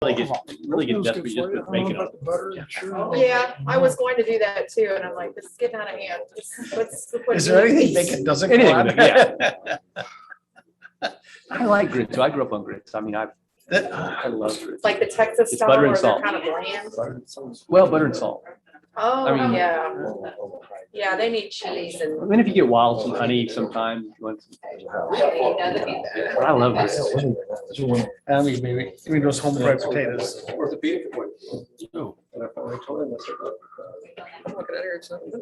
really get desperate just to make it up. Oh, yeah, I was going to do that too, and I'm like, this is getting out of hand. Is there anything that doesn't? Anything go on? with it, yeah. I like grits too. I grew up on grits. I mean, I love grits. Like the Texas It's style butter and where they're salt. kind of bland. Well, butter and salt. Oh, I mean- yeah. Yeah, they need cheese I and. mean, if you get wild some honey sometimes. If you want some, but I love grits. I mean, maybe even those home fried potatoes.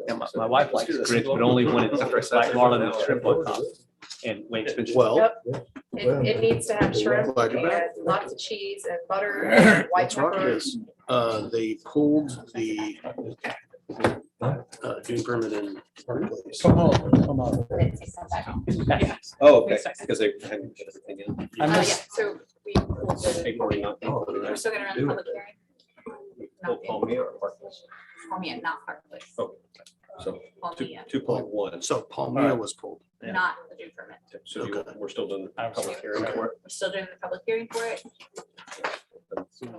Yeah, my wife likes grits, but only when it's like marlin and shrimp on top and way expensive. Well, Yep. It needs to have shrimp Glad you're back. and lots of cheese and butter and white that's right, pepper. yes. They pulled the June permit in. Come on. Oh, okay, because they had everything in. I Yeah, missed, so we pulled it. We're still gonna run the public hearing. Not Palmia, not Parkwood. Oh, so Palmia, 2.1. So Palmia was pulled. Yeah. not the June permit. So we're still doing the I was public hearing for it. We're still doing the public hearing for it.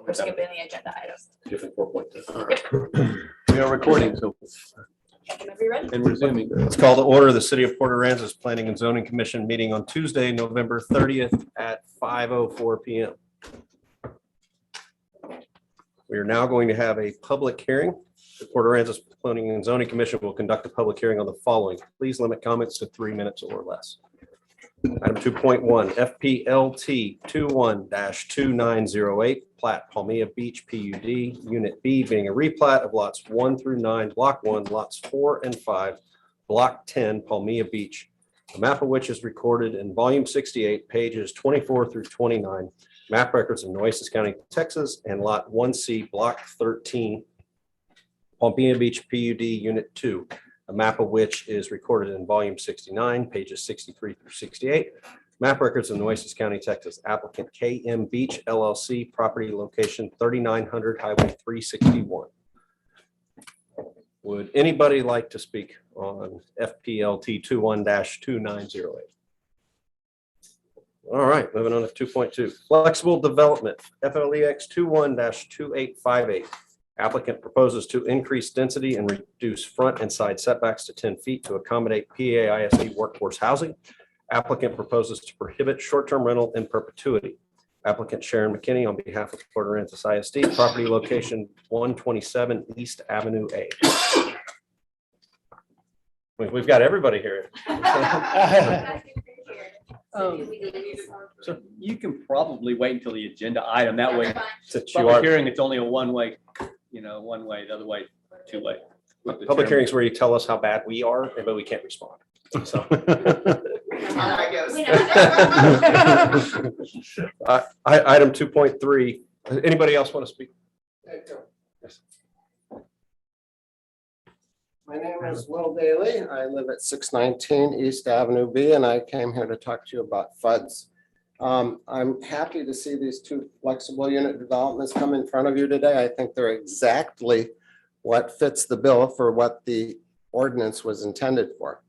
We're skipping the agenda items. Different 4.2. All right. We are recording, so. Whenever you're ready. And resuming. Let's call to order the City of Port Aransas Planning and Zoning Commission meeting on Tuesday, November 30th at 5:04 PM. We are now going to have a public hearing. The Port Aransas Planning and Zoning Commission will conduct a public hearing on the following. Please limit comments to 3 minutes or less. Item 2.1, FPLT 21-2908, plat Palmia Beach PUD, Unit B being a replat of lots 1 through 9, Block 1, lots 4 and 5, Block 10, Palmia Beach, a map of which is recorded in Volume 68, pages 24 through 29, map records in Nueces County, Texas, and Lot 1C, Block 13, Palmia Beach PUD, Unit 2, a map of which is recorded in Volume 69, pages 63 through 68. Map records in Nueces County, Texas. Applicant KM Beach LLC, property location 3900 Highway 361. Would anybody like to speak on FPLT 21-2908? All right, moving on to 2.2. Flexible development, FLEX 21-2858. Applicant proposes to increase density and reduce front and side setbacks to 10 feet to accommodate PAISD workforce housing. Applicant proposes to prohibit short-term rental in perpetuity. Applicant Sharon McKinney on behalf of Port Aransas ISD, property location 127 East Avenue A. We've got everybody here. So you can probably wait until the agenda item. That way, Since you public are, hearing, it's only a one-way, one way, the other way, two-way. public hearings where you tell us how bad we are, but we can't respond. So. Item 2.3, anybody else want to speak? Yes. My name is Will Daly. I live at 619 East Avenue B, and I came here to talk to you about FUDs. I'm happy to see these two flexible unit developments come in front of you today. I think they're exactly what fits the bill for what the ordinance was intended for.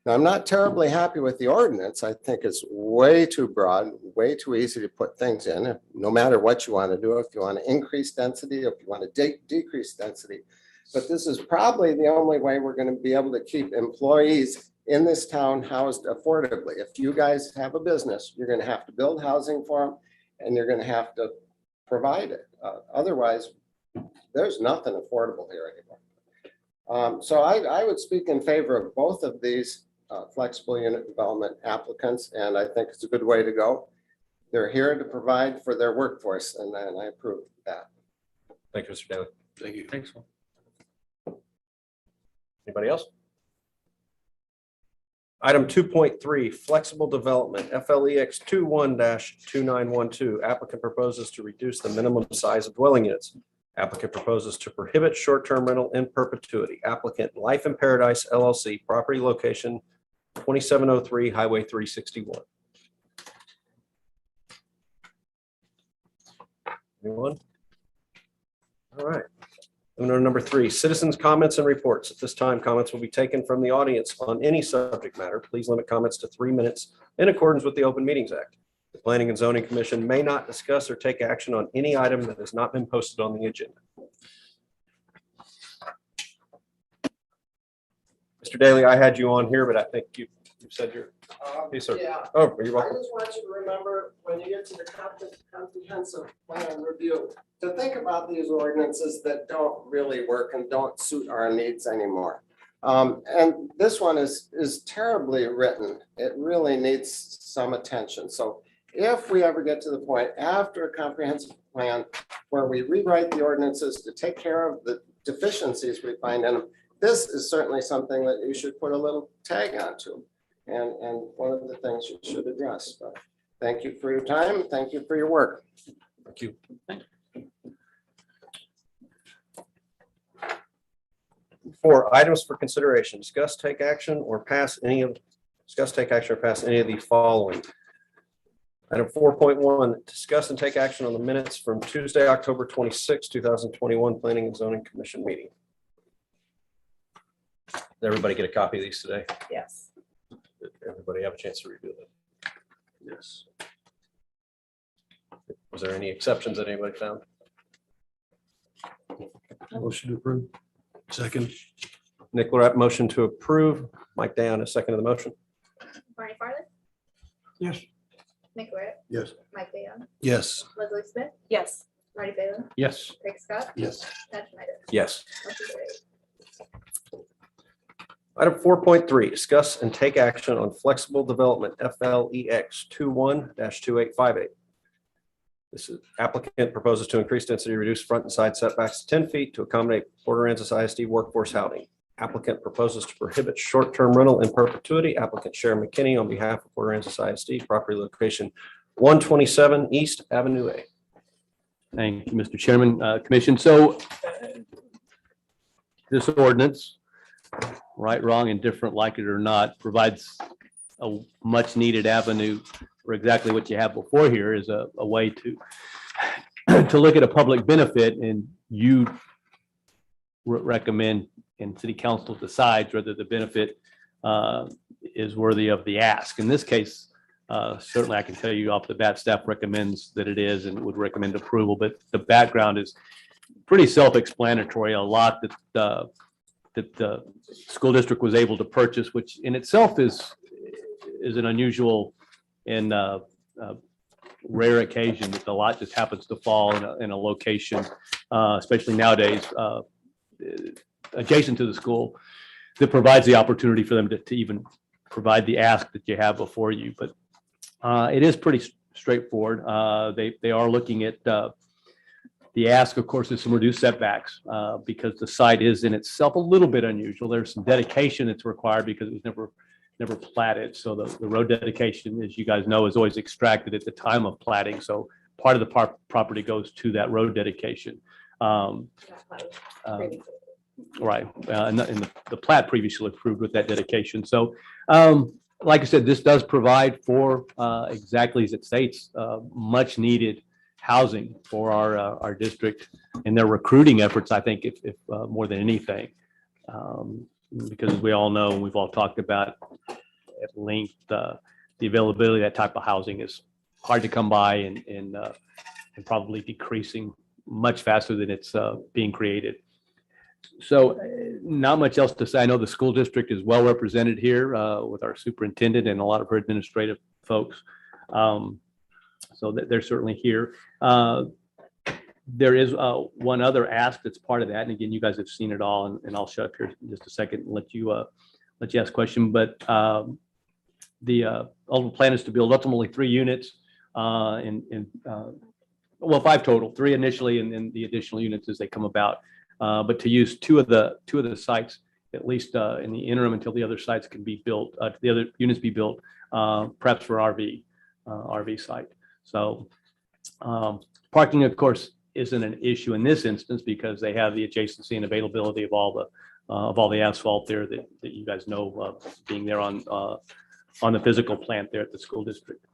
Now, I'm not terribly happy with the ordinance. I think it's way too broad, way too easy to put things in, no matter what you want to do. If you want to increase density, if you want to decrease density. But this is probably the only way we're going to be able to keep employees in this town housed affordably. If you guys have a business, you're going to have to build housing for them and you're going to have to provide it. Otherwise, there's nothing affordable here anymore. So I would speak in favor of both of these flexible unit development applicants, and I think it's a good way to go. They're here to provide for their workforce, and I approve that. Thank you, Mr. Daly. Thank you. Thanks. Anybody else? Item 2.3, flexible development, FLEX 21-2912. Applicant proposes to reduce the minimum size of dwelling units. Applicant proposes to prohibit short-term rental in perpetuity. Applicant Life in Paradise LLC, property location 2703 Highway 361. Anyone? All right. Number 3, citizens' comments and reports. At this time, comments will be taken from the audience on any subject matter. Please limit comments to 3 minutes in accordance with the Open Meetings Act. The Planning and Zoning Commission may not discuss or take action on any item that has not been posted on the agenda. Mr. Daly, I had you on here, but I think you said you're, Yes, sir. Yeah, oh, you're I welcome. just want you to remember, when you get to the comprehensive plan review, to think about these ordinances that don't really work and don't suit our needs anymore. And this one is terribly written. It really needs some attention. So if we ever get to the point after a comprehensive plan where we rewrite the ordinances to take care of the deficiencies we find in them, this is certainly something that you should put a little tag onto. And one of the things you should address. But thank you for your time. Thank you for your work. Thank you. For items for consideration, discuss, take action, or pass any of the following. Item 4.1, discuss and take action on the minutes from Tuesday, October 26, 2021, Planning and Zoning Commission meeting. Did everybody get a copy of these today? Yes. Did everybody have a chance to review them? Yes. Was there any exceptions that anybody found? Motion to approve. Second. Nick Lorette, motion to approve. Mike Down, a second of the motion. Barney Farley, Yes. Nick Wright, Yes. Mike Dayon, Yes. Leslie Smith, Yes. Marty Bailey, Yes. Craig Scott, Yes. Matt Schneider. Yes. Motion carried. Item 4.3, discuss and take action on flexible development FLEX 21-2858. This is applicant proposes to increase density, reduce front and side setbacks to 10 feet to accommodate Port Aransas ISD workforce housing. Applicant proposes to prohibit short-term rental in perpetuity. Applicant Sharon McKinney on behalf of Port Aransas ISD, property location 127 East Avenue A. Thank you, Mr. Chairman, Commission. So this ordinance, right, wrong, indifferent, like it or not, provides a much needed avenue for exactly what you have before here is a way to look at a public benefit, and you recommend and city council decides whether the benefit is worthy of the ask. In this case, certainly I can tell you off the bat, staff recommends that it is and would recommend approval, but the background is pretty self-explanatory. A lot that the school district was able to purchase, which in itself is an unusual and rare occasion that the lot just happens to fall in a location, especially nowadays, adjacent to the school, that provides the opportunity for them to even provide the ask that you have before you. But it is pretty straightforward. They are looking at the ask, of course, is some reduced setbacks because the site is in itself a little bit unusual. There's some dedication that's required because it was never platted. So the road dedication, as you guys know, is always extracted at the time of platting. So part of the property goes to that road dedication. Right, and the plat previously approved with that dedication. So, like I said, this does provide for exactly as it states, much needed housing for our district and their recruiting efforts. I think if more than anything, because as we all know, and we've all talked about at length, the availability of that type of housing is hard to come by and probably decreasing much faster than it's being created. So not much else to say. I know the school district is well represented here with our superintendent and a lot of her administrative folks. So they're certainly here. There is one other ask that's part of that. And again, you guys have seen it all, and I'll shut up here in just a second and let you ask a question. But the ultimate plan is to build ultimately 3 units well, 5 total, 3 initially, and then the additional units as they come about. But to use two of the sites, at least in the interim until the other sites can be built, the other units be built, perhaps for RV site. So parking, of course, isn't an issue in this instance because they have the adjacency and availability of all the asphalt there that you guys know being there on the physical plant there at the school district.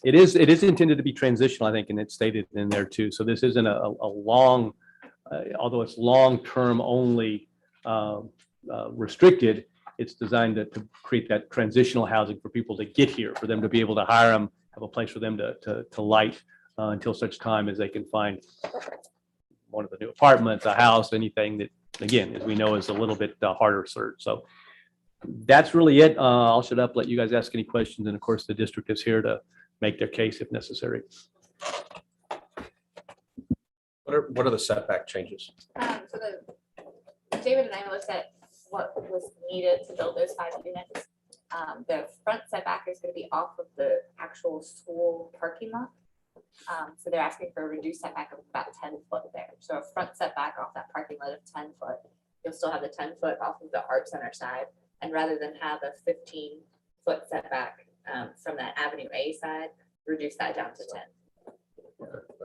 It is intended to be transitional, I think, and it's stated in there too. So this isn't a long, although it's long-term only restricted, it's designed to create that transitional housing for people to get here, for them to be able to hire them, have a place for them to light until such time as they can find one of the new apartments, a house, anything that, again, as we know, is a little bit harder search. So that's really it. I'll shut up, let you guys ask any questions. And of course, the district is here to make their case if necessary. What are the setback changes? So David and I looked at what was needed to build those 5 units. The front setback is going to be off of the actual school parking lot. So they're asking for a reduced setback of about 10 foot there. So a front setback off that parking lot of 10 foot. You'll still have the 10 foot off of the art center side. And rather than have a 15-foot setback from that Avenue A side, reduce that down to 10.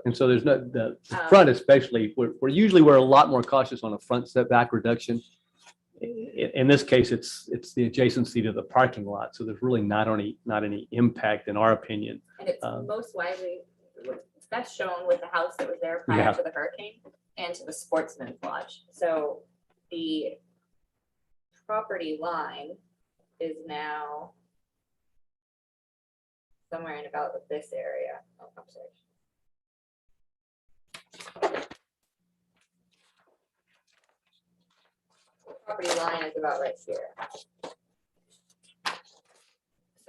And so there's no, the front especially, we're a lot more cautious on a front setback reduction. In this case, it's the adjacency to the parking lot. So there's really not any impact in our opinion. And it's most widely, it's best shown with the house that was there prior to the hurricane and to the Sportsman's Lodge. So the property line is now somewhere in about this area. Oh, I'm sorry. Property line is about right here.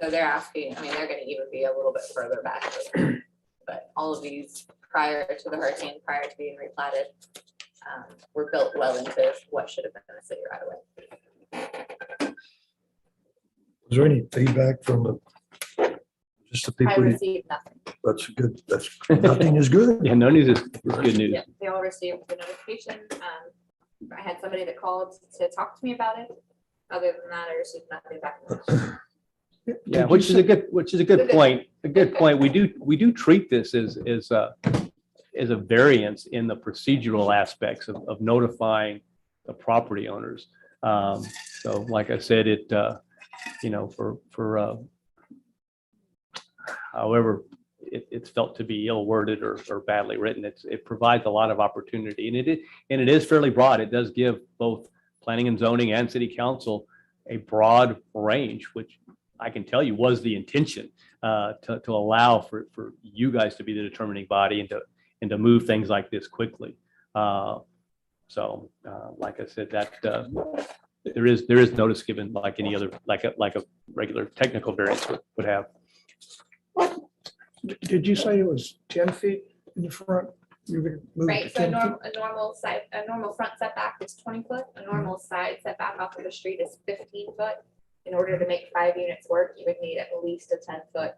So they're asking, I mean, they're going to even be a little bit further back, but all of these prior to the hurricane, prior to being replatted, were built well into what should have been a city right away. Was there any feedback from just the I people? received nothing. That's good. That's, nothing is good. Yeah, no news is good news. Yeah, they all received the notification. I had somebody that called to talk to me about it. Other than that, I received nothing back. Yeah, which is a good point. A good point. We do treat this as a variance in the procedural aspects of notifying the property owners. So like I said, it for however it's felt to be ill worded or badly written, it provides a lot of opportunity, and it is fairly broad. It does give both planning and zoning and city council a broad range, which I can tell you was the intention to allow for you guys to be the determining body and to move things like this quickly. So like I said, that there is notice given like any other, like a regular technical variance would have. Did you say it was 10 feet in the front? You were gonna move it Right, to so 10 feet? a normal front setback is 20 foot. A normal side setback off of the street is 15 foot. In order to make 5 units work, you would need at least a 10-foot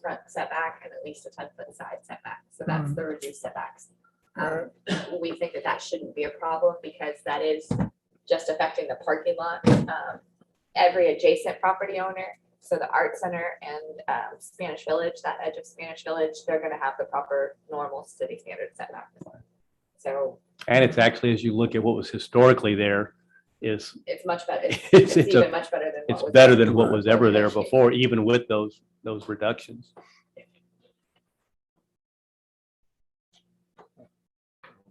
front setback and at least a 10-foot side setback. So that's the reduced setbacks. We think that shouldn't be a problem because that is just affecting the parking lot. Every adjacent property owner, so the art center and Spanish Village, that edge of Spanish Village, they're going to have the proper normal city standard setback. So, And it's actually, as you look at what was historically there, it's much better. It's Even much better than it's what was better there. than what was ever there before, even with those reductions.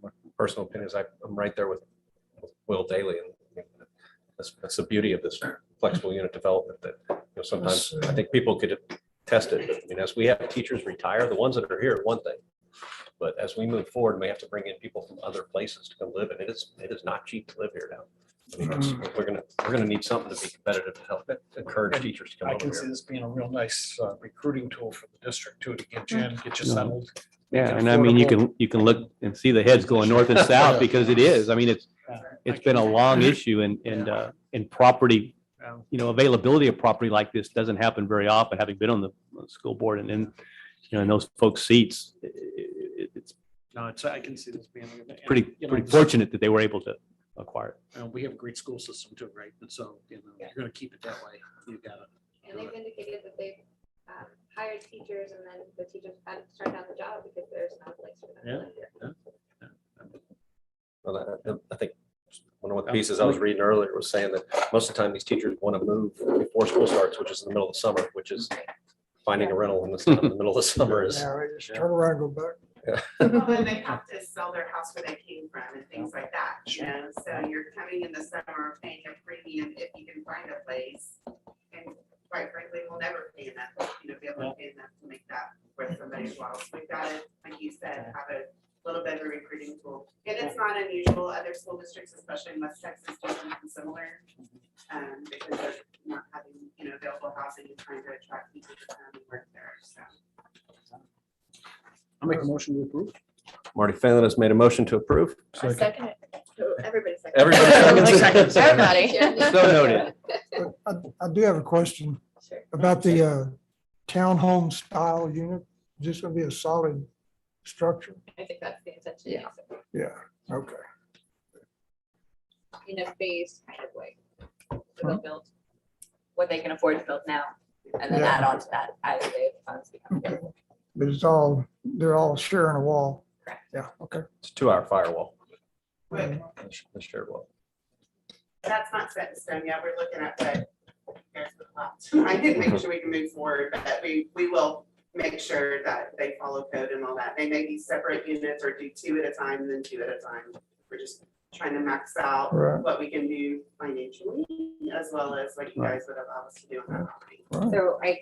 My personal opinion is I'm right there with Will Daly, and that's the beauty of this flexible unit development that sometimes I think people could test it. But, I mean, as we have teachers retire, the ones that are here, one thing. But as we move forward, we have to bring in people from other places to come live, and it is not cheap to live here now. I mean, we're gonna need something to be competitive to help encourage teachers to come I over can see here. this being a real nice recruiting tool for the district too, to get you in, get you settled. Yeah, Make it and I mean, affordable. you can look and see the heads going north and south because it is. I mean, it's been a long issue and property, availability of property like this doesn't happen very often, having been on the school board and in those folks' seats. It's No, I can see this being. and, pretty this- fortunate that they were able to acquire it. We have a great school system too, right? And so, you're gonna keep it that way. You gotta. And they've indicated that they've hired teachers and then the teachers had to start down the job because there's no place for them to live here. Well, I think one of the pieces I was reading earlier was saying that most of the time these teachers want to move before school starts, which is in the middle of the summer, which is finding a rental in the middle of the summer is. Yeah, right, just turn around, and go back. Well, and they have to sell their house where they came from and things like that, so you're coming in the summer paying a premium if you can find a place. And quite frankly, we'll never pay enough, be able to pay enough to make that worth somebody as well. So we've got to, like you said, have a little bit of a recruiting tool. And it's not unusual, other school districts, especially in West Texas, do something similar. Because they're not having, available housing and trying to attract people to come and work there, so. I'll make a motion to approve. Marty Phelan has made a motion to approve. I second it. Everybody second. Everybody seconds it. Everybody. So noted. I do have a question Sure. about the townhome style unit. Is this gonna be a solid structure? I think that's the intention. yes. Yeah, okay. In a phased kind of way. They'll build what they can afford to build now, and then Yeah. add on to that as the funds become Okay. available. But they're all sharing a wall. Correct. Yeah, okay. It's a 2-hour firewall. But The shared wall. that's not set in stone yet. We're looking at what there's the lots. I did make sure we can move forward, but we will make sure that they follow code and all that. They may be separate units or do 2 at a time and then 2 at a time. We're just trying to max out Right. what we can do financially as well as what you guys would allow us to do on that property. Right.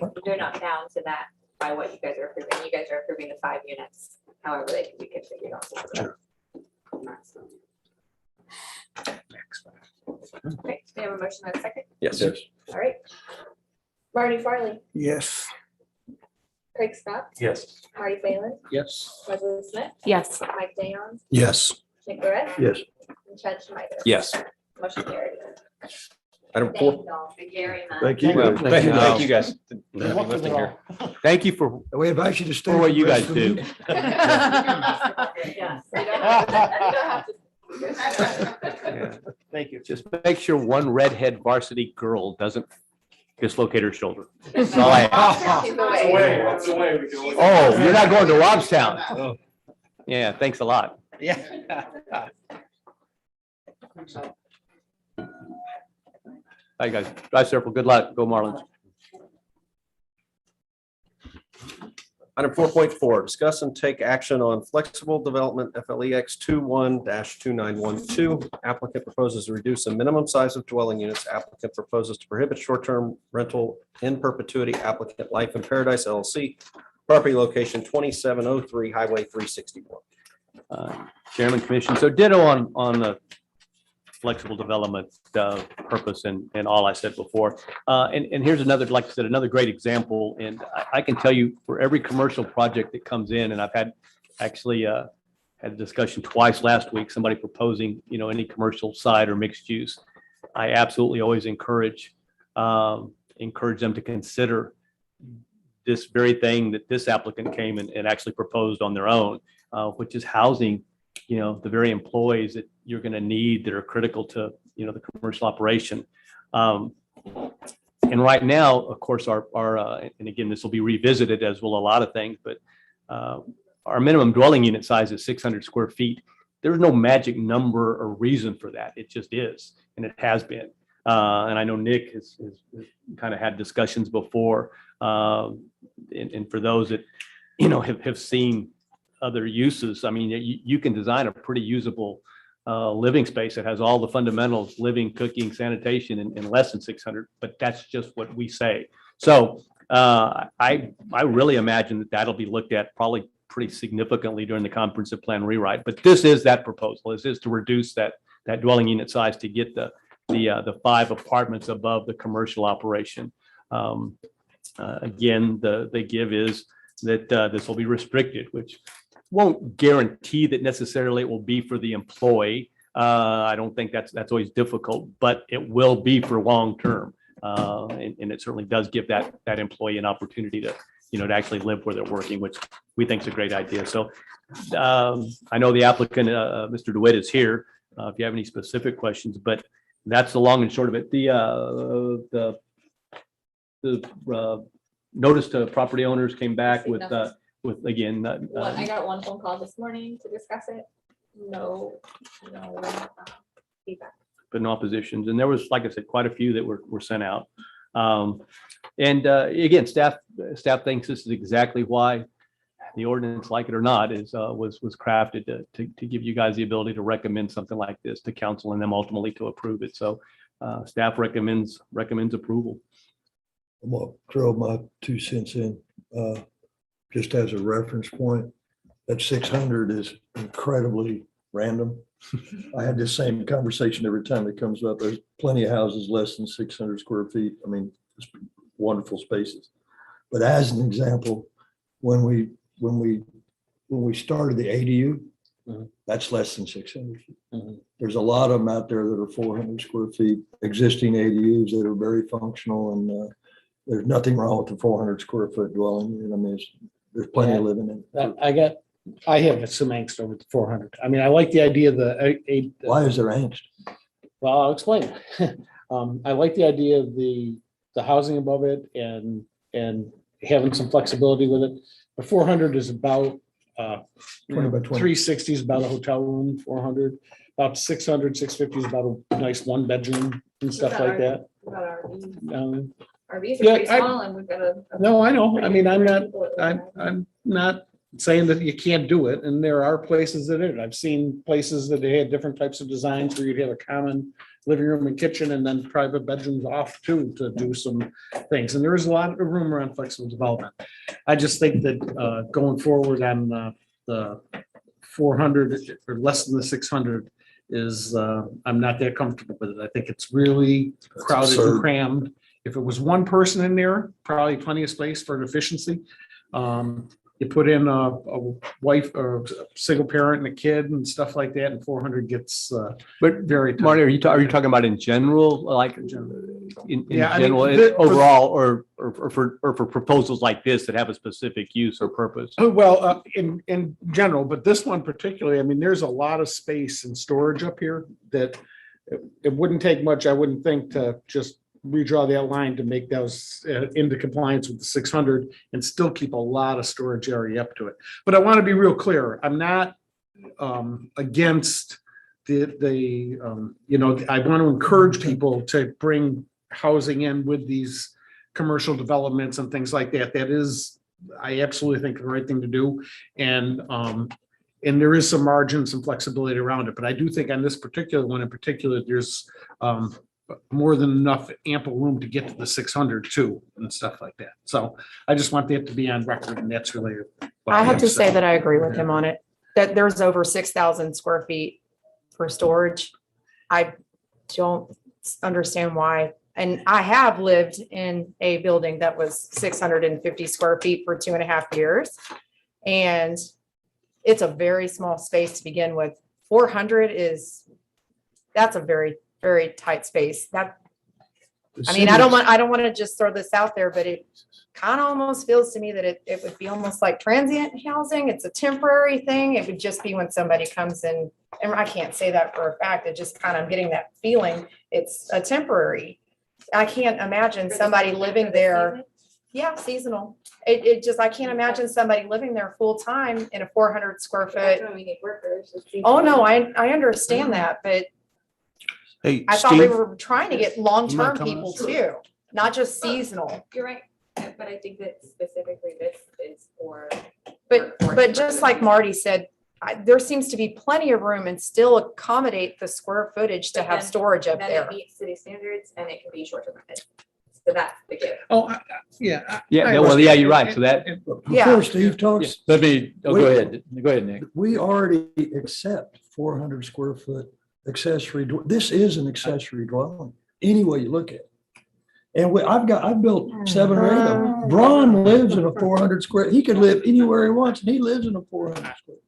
So they're not down to that by what you guys are approving. You guys are approving the 5 units, however they can be configured on. Sure. Maximum. Okay, so we have a motion and a second. Yes. All right. Marty Farley, Yes. Craig Scott, Yes. Marty Phelan, Yes. Leslie Smith, Yes. Mike Dayon, Yes. Nick Lorette, Yes. and Chad Schneider. Yes. Motion carried. Item Thank 4. you all. Very much. Thank you. Well, Thank you. Thank you guys. Good luck with it all. Thank you for We invite you to stay. for what for you the rest guys of the do. meeting. Yes, you don't have to- you don't have to- Yeah. Thank you. Just make sure one redhead varsity girl doesn't dislocate her shoulder. That's all I ask. She's away. Oh, you're not going to Robstown? Yeah, thanks a lot. Yeah. Bye, guys. Drive safe. Good luck. Go Marlins. Item 4.4, discuss and take action on flexible development FLEX 21-2912. Applicant proposes to reduce the minimum size of dwelling units. Applicant proposes to prohibit short-term rental in perpetuity. Applicant Life in Paradise LLC. Property location 2703 Highway 361. Chairman, Commission. So ditto on the flexible development purpose and all I said before. And here's another, like I said, another great example. And I can tell you for every commercial project that comes in, and I've had actually had a discussion twice last week, somebody proposing, any commercial side or mixed use. I absolutely always encourage them to consider this very thing that this applicant came and actually proposed on their own, which is housing, the very employees that you're going to need that are critical to, the commercial operation. And right now, of course, our and again, this will be revisited as will a lot of things, but our minimum dwelling unit size is 600 square feet. There's no magic number or reason for that. It just is, and it has been. And I know Nick has kind of had discussions before. And for those that, have seen other uses, I mean, you can design a pretty usable living space that has all the fundamentals, living, cooking, sanitation in less than 600, but that's just what we say. So I really imagine that that'll be looked at probably pretty significantly during the comprehensive plan rewrite. But this is that proposal. This is to reduce that dwelling unit size to get the 5 apartments above the commercial operation. Again, the give is that this will be restricted, which won't guarantee that necessarily it will be for the employee. I don't think that's always difficult, but it will be for long term. And it certainly does give that employee an opportunity to, to actually live where they're working, which we think is a great idea. So I know the applicant, Mr. DeWitt, is here. If you have any specific questions, but that's the long and short of it. The notice to property owners came back with again. I got one phone call this morning to discuss it. No feedback. But no oppositions. And there was, like I said, quite a few that were sent out. And again, staff thinks this is exactly why the ordinance, like it or not, was crafted to give you guys the ability to recommend something like this to council and then ultimately to approve it. So staff recommends approval. I'm gonna throw my 2 cents in, just as a reference point. That 600 is incredibly random. I had this same conversation every time it comes up. There's plenty of houses less than 600 square feet. I mean, it's wonderful spaces. But as an example, when we started the ADU, that's less than 600 feet. There's a lot of them out there that are 400 square feet, existing ADUs that are very functional, and there's nothing wrong with the 400 square foot dwelling. I mean, there's plenty of living in it. I have some angst over the 400. I mean, I like the idea of the. Why is there angst? Well, I'll explain. I like the idea of the housing above it and having some flexibility with it. The 400 is about 20 by 20. 360 is about a hotel room, 400, about 600, 650 is about a nice 1 bedroom and stuff like that. About RVs. Yeah, RVs are pretty I- small and we've got a. No, I know. I mean, I'm I'm not saying that you can't do it, and there are places that it. I've seen places that they had different types of designs where you'd have a common living room and kitchen and then private bedrooms off too to do some things. And there is a lot of room around flexible development. I just think that going forward on the 400 or less than the 600 is, I'm not that comfortable with it. I think it's really crowded and absurd. crammed. If it was one person in there, probably plenty of space for efficiency. You put in a wife or a single parent and a kid and stuff like that, and 400 gets But very tight. Marty, are you talking about in general, like in Yeah, I mean, general, overall, or for proposals like this that have a specific use or purpose? Well, in general, but this one particularly, I mean, there's a lot of space and storage up here that it wouldn't take much, I wouldn't think, to just redraw that line to make those into compliance with the 600 and still keep a lot of storage area up to it. But I want to be real clear. I'm not against I want to encourage people to bring housing in with these commercial developments and things like that. That is, I absolutely think the right thing to do. And there is some margin, some flexibility around it. But I do think on this particular one in particular, there's more than enough ample room to get to the 600 too and stuff like that. So I just want that to be on record, and that's really. I have to say that I agree with him on it, that there's over 6,000 square feet for storage. I don't understand why. And I have lived in a building that was 650 square feet for 2.5 years. And it's a very small space to begin with. 400 that's a very, very tight space. I don't want to just throw this out there, but it kind of almost feels to me that it would be almost like transient housing. It's a temporary thing. It would just be when somebody comes in, and I can't say that for a fact. It just kind of getting that feeling. It's a temporary. I can't imagine somebody living there. Yeah, seasonal. I can't imagine somebody living there full time in a 400 square foot. That's when we need workers. Oh, no, I understand that, but Hey, I thought we Steve, were trying to get long-term come on? people too, not just seasonal. You're right, but I think that specifically this is for. But just like Marty said, there seems to be plenty of room and still accommodate the square footage to But have then- storage up Then there. it meets city standards and it can be short-term rented. So that's the gift. Oh, yeah. Yeah, well, yeah, you're right. So that, Yeah. Before Steve talks, let me, go ahead, Nick. we already accept 400 square foot accessory. This is an accessory dwelling, any way you look at it. And I've built 7 or 8 of them. Braun lives in a 400 square, he could live anywhere he wants, and he lives in a 400 square.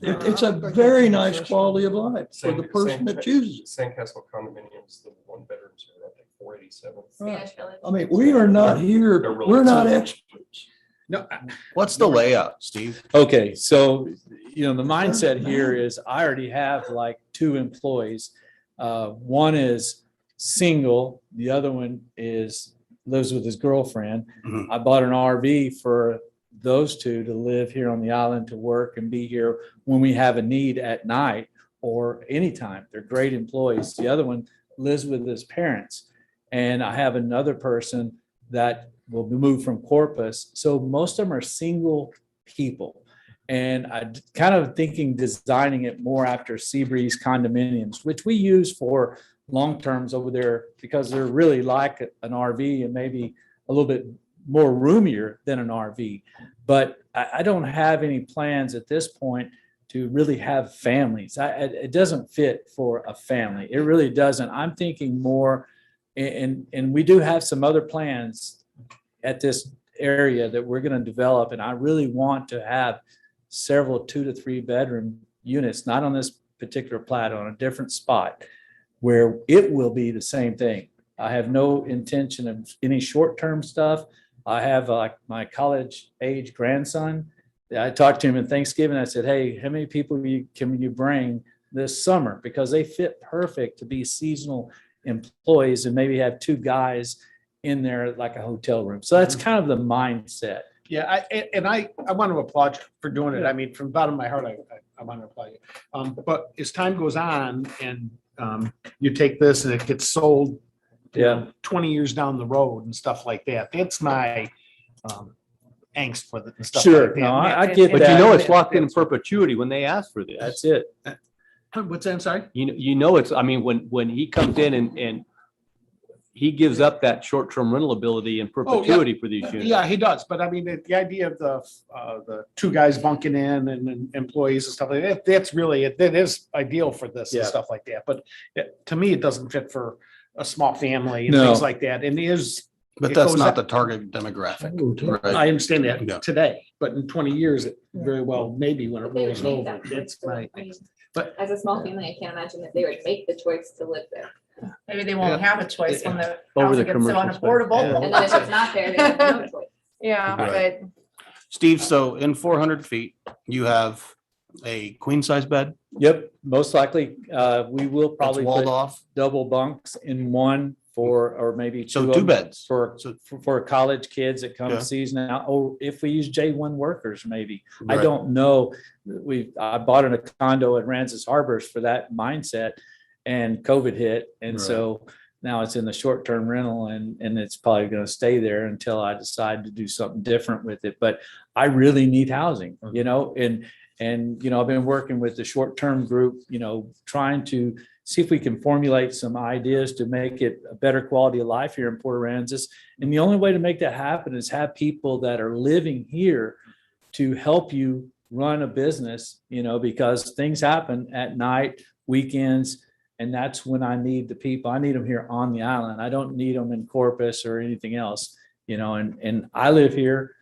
It's a very nice quality of life for the person that chooses it. Sandcastle condominiums, the 1 bedrooms are, I think, 487. Spanish Village. I mean, we are not here, we're not experts. No, what's the layout, Steve? Okay, so, the mindset here is I already have like 2 employees. One is single, the other one lives with his girlfriend. Mhm. I bought an RV for those 2 to live here on the island, to work and be here when we have a need at night or anytime. They're great employees. The other one lives with his parents. And I have another person that will be moved from Corpus. So most of them are single people. And kind of thinking designing it more after Seabreeze condominiums, which we use for long terms over there because they're really like an RV and maybe a little bit more roomier than an RV. But I don't have any plans at this point to really have families. It doesn't fit for a family. It really doesn't. I'm thinking more, and we do have some other plans at this area that we're going to develop. And I really want to have several 2 to 3 bedroom units, not on this particular plat, on a different spot where it will be the same thing. I have no intention of any short-term stuff. I have my college age grandson. I talked to him in Thanksgiving. I said, hey, how many people can you bring this summer? Because they fit perfect to be seasonal employees and maybe have 2 guys in there like a hotel room. So that's kind of the mindset. Yeah, I want to applaud you for doing it. I mean, from the bottom of my heart, I want to applaud you. But as time goes on and you take this and it gets sold, you know, 20 years down the road and stuff like that, that's my angst with it and stuff Sure, like that. no, I get But that. you know, it's locked in perpetuity when they ask for this. That's it. What's that? I'm sorry? You know, it's, I mean, when he comes in and he gives up that short-term rental ability in perpetuity for these units. Yeah, he does. But I mean, the idea of the 2 guys bunking in and employees and stuff like that, that's really, that is ideal for this and Yeah. stuff like that. But to me, it doesn't fit for a small family and No. things like that. And But it that's goes not up- the target demographic, I right? understand Yeah. that today, but in 20 years, it very well, maybe when it They would rolls make over, that it's choice, my, I mean, but- as a small family, I can't imagine that they would make the choice to live there. Maybe they won't have a choice when the Over the housing gets so commercial space. unaffordable. And then if it's not there, they have no choice. Yeah, Right. but Steve, so in 400 feet, you have a queen size bed Yep, most likely, we will that's probably walled put off. double bunks in one for, or maybe So 2 2 of them beds. for, So- for college kids that come Yeah. season out, or if we use J1 workers, maybe. I Right. don't know. I bought in a condo at Rances Harbors for that mindset and COVID hit. And so now it's in the short-term rental and it's probably going to stay there until I decide to do something different with it. But I really need housing, you know, and, you know, I've been working with the short-term group, you know, trying to see if we can formulate some ideas to make it a better quality of life here in Port Aransas. And the only way to make that happen is have people that are living here to help you run a business, you know, because things happen at night, weekends, and that's when I need the people. I need them here on the island. I don't need them in Corpus or anything else, you know, and I live here.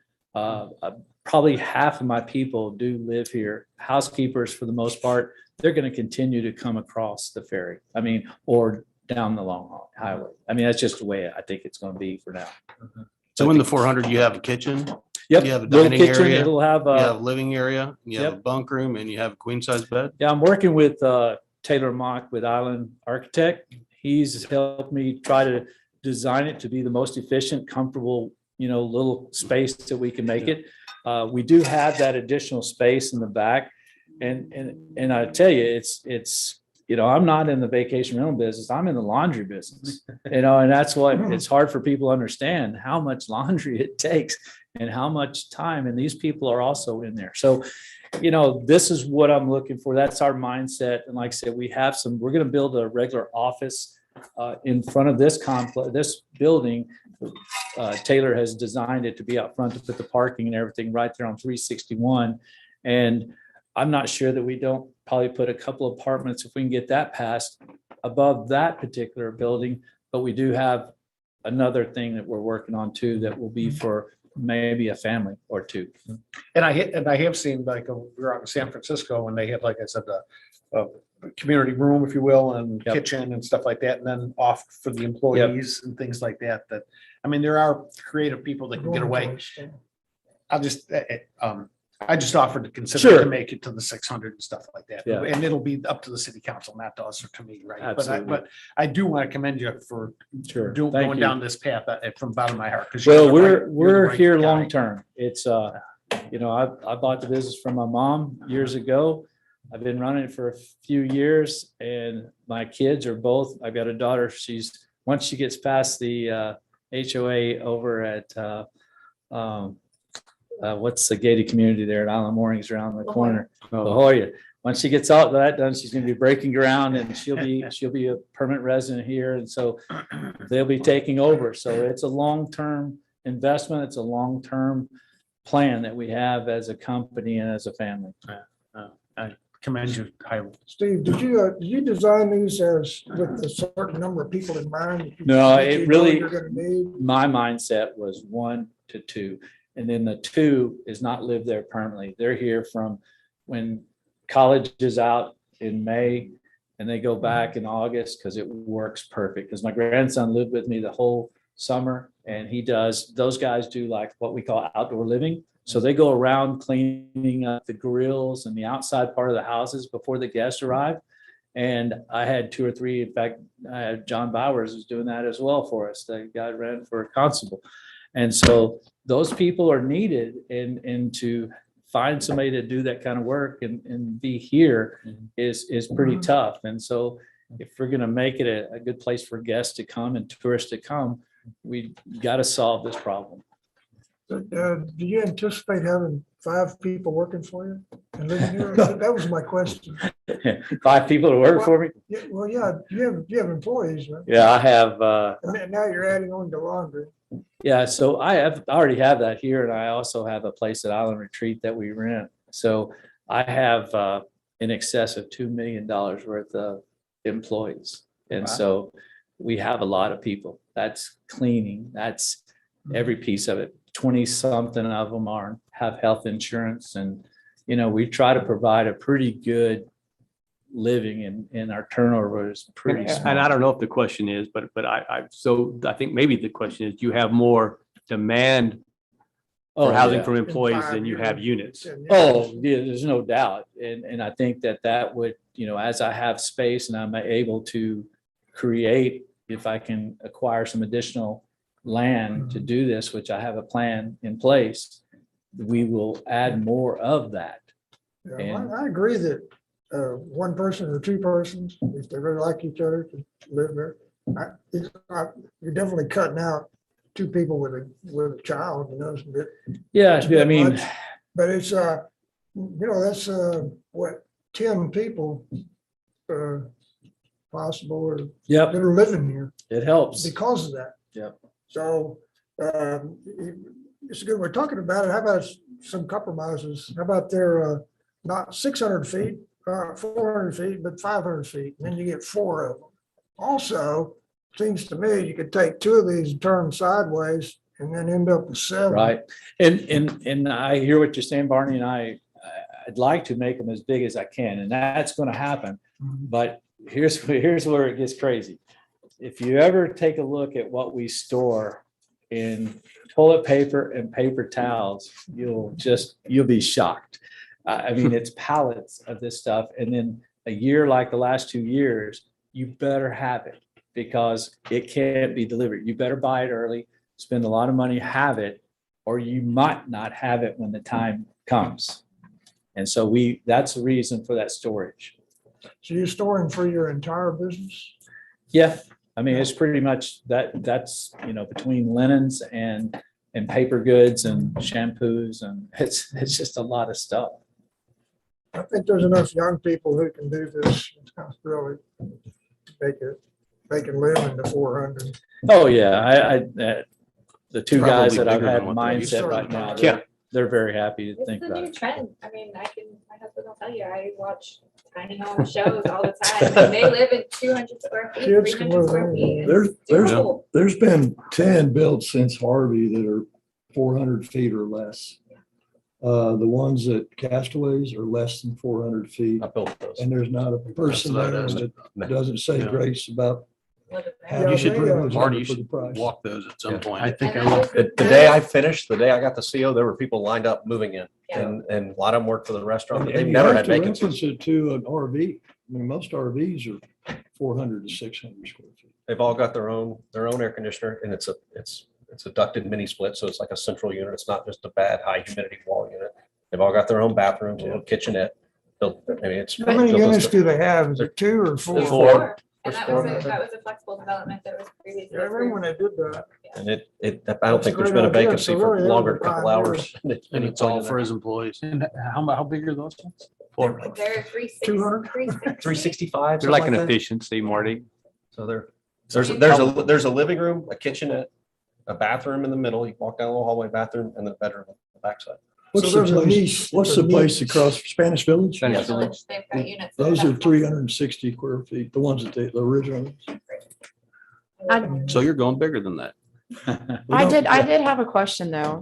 Probably half of my people do live here. Housekeepers, for the most part, they're going to continue to come across the ferry. I mean, or down the long haul highway. I mean, that's just the way I think it's going to be for now. So in the 400, you have a kitchen, Yep. You have a little dining kitchen, area, It'll have, you have a living area, you have a Yep. bunk room, and you have a queen size bed. yeah, I'm working with Taylor Mock with Island Architect. He's helped me try to design it to be the most efficient, comfortable, you know, little space that we can make it. We do have that additional space in the back. And I tell you, it's, you know, I'm not in the vacation rental business. I'm in the laundry business, you know, and that's what it's hard for people to understand how much laundry it takes and how much time. And these people are also in there. So, you know, this is what I'm looking for. That's our mindset. And like I said, we're going to build a regular office in front of this complex, this building. Taylor has designed it to be out front to put the parking and everything right there on 361. And I'm not sure that we don't probably put a couple of apartments, if we can get that passed, above that particular building. But we do have another thing that we're working on too, that will be for maybe a family or 2. And I have seen, like, we were out in San Francisco and they had, like I said, a community room, if you will, and Yep. kitchen and stuff like that, and then off for the employees and things like that. That, I mean, there are creative people that can get away. I just offered to consider Sure. to make it to the 600 and stuff like that. Yeah. And it'll be up to the city council, not to us or to me, right? Absolutely. But I do want to commend you for Sure. going Thank you. down this path from the bottom of my heart. 'Cause Well, you're the we're right here guy. long term. It's, you know, I bought the business from my mom years ago. I've been running it for a few years and my kids are both, I've got a daughter, once she gets past the HOA over at what's the gated community there at Island Moorings around the corner? La Oh, Jolla. Once she gets all that done, she's gonna be breaking ground and she'll be a permanent resident here. And so they'll be taking over. So it's a long-term investment. It's a long-term plan that we have as a company and as a family. I commend you highly. Steve, did you design these as with a certain number of people in mind? that you No, think it you know really- You're gonna need? My mindset was 1 to 2. And then the 2 is not live there permanently. They're here from when college is out in May and they go back in August because it works perfect. Because my grandson lived with me the whole summer and those guys do like what we call outdoor living. So they go around cleaning up the grills and the outside part of the houses before the guests arrive. And I had 2 or 3, in fact, I had John Bowers was doing that as well for us. The guy ran for a constable. And so those people are needed and to find somebody to do that kind of work and be here is pretty tough. And so if we're going to make it a good place for guests to come and tourists to come, we got to solve this problem. Do you anticipate having 5 people working for you and living here? That was my question. 5 people to work for me? Yeah, well, yeah, you have employees, right? Yeah, I have, And then now you're adding on to laundry. yeah, so I already have that here, and I also have a place at Island Retreat that we rent. So I have in excess of $2 million worth of employees. And so we have a lot of people. That's cleaning, that's every piece of it. 20-something of them have health insurance. And, we try to provide a pretty good living and our turnover is pretty small. And I don't know if the question is, but I think maybe the question is, do you have more demand for housing yeah. from employees than you have 5 units? years. Oh, yeah, there's no doubt. And I think that would, as I have space and I'm able to create, if I can acquire some additional land to do this, which I have a plan in place, we will add more of that. Yeah, And- I agree that 1 person or 2 persons, if they really like each other, can live there. You're definitely cutting out 2 people with a child, but Yeah, It's a bit I mean, much. But it's, that's, 10 people possible or yep, that are living here it helps. because of that. Yep. So it's good we're talking about it. How about some compromises? How about their not 600 feet, 400 feet, but 500 feet, and then you get 4 of them. Also, seems to me you could take 2 of these and turn them sideways and then end up with 7. Right. And I hear what you're saying, Barney, and I'd like to make them as big as I can, and that's going to happen. But here's where it gets crazy. If you ever take a look at what we store in toilet paper and paper towels, you'll be shocked. I mean, it's pallets of this stuff. And then a year like the last 2 years, you better have it because it can't be delivered. You better buy it early, spend a lot of money, have it, or you might not have it when the time comes. And so that's the reason for that storage. So you're storing for your entire business? Yeah, I mean, it's pretty much that's, between linens and paper goods and shampoos, and it's just a lot of stuff. I think there's enough young people who can do this. Really they can live in the 400. Oh, yeah, the 2 guys Probably that I've bigger had than what they mindset used right to. now, Yeah. they're very happy to It's think the about new it. trend. I mean, my husband will tell you, I watch tiny home shows all the time. And they live in 200 square feet, Kids can 300 live square in. feet. and There's- it's there's- doable. There's been 10 built since Harvey that are 400 feet or less. The ones at Castaways are less than 400 feet. I built those. And there's not a person what there it is. that doesn't say Yeah. grace about Look at that. having You the should- privilege Marty, of you it for the should price. walk those at some Yeah. point. I think And I then will. there's The day I finished, the day I got the CO, there were people lined up moving in Yeah. and a lot of them worked for the restaurant, but And they've you never have had to vacancies. reference it to an RV. I mean, most RVs are 400 to 600 square feet. They've all got their own air conditioner and it's a ducted mini split. So it's like a central unit. It's not just a bad high humidity wall unit. They've all got their own bathrooms, kitchenette. I mean, it's. How many built as units the- do they have? Is it 2 or 4? There's 4. And that was a flexible development that was previously. Yeah, I remember when approved. they did that. And I don't That's a think there's great been a idea. vacancy So for really, longer than a they're couple pioneers. hours. And Any it's point all in for there. his employees. And how big are those ones? They're 200? 365. They're like something an like that. efficiency, Marty. So there's a living room, a kitchenette, a bathroom in the middle. You walk down a little hallway, bathroom, and the bedroom on the backside. What's So the there's a place, niche- what's there's a the place niche. across Spanish Village? Spanish Village. Village, they've got units. that Those are have- 360 square feet, the ones that the original. So you're going bigger than that. I did have a question though,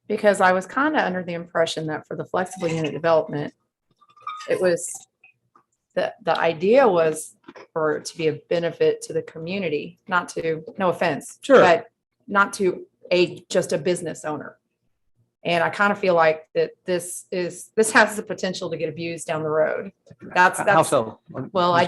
because I was kind of under the impression that for the flexible unit development, it was, the idea was for it to be a benefit to the community, not to, no offense. Sure. But not to just a business owner. And I kind of feel like that this has the potential to get abused down the road. How That's, so? well, I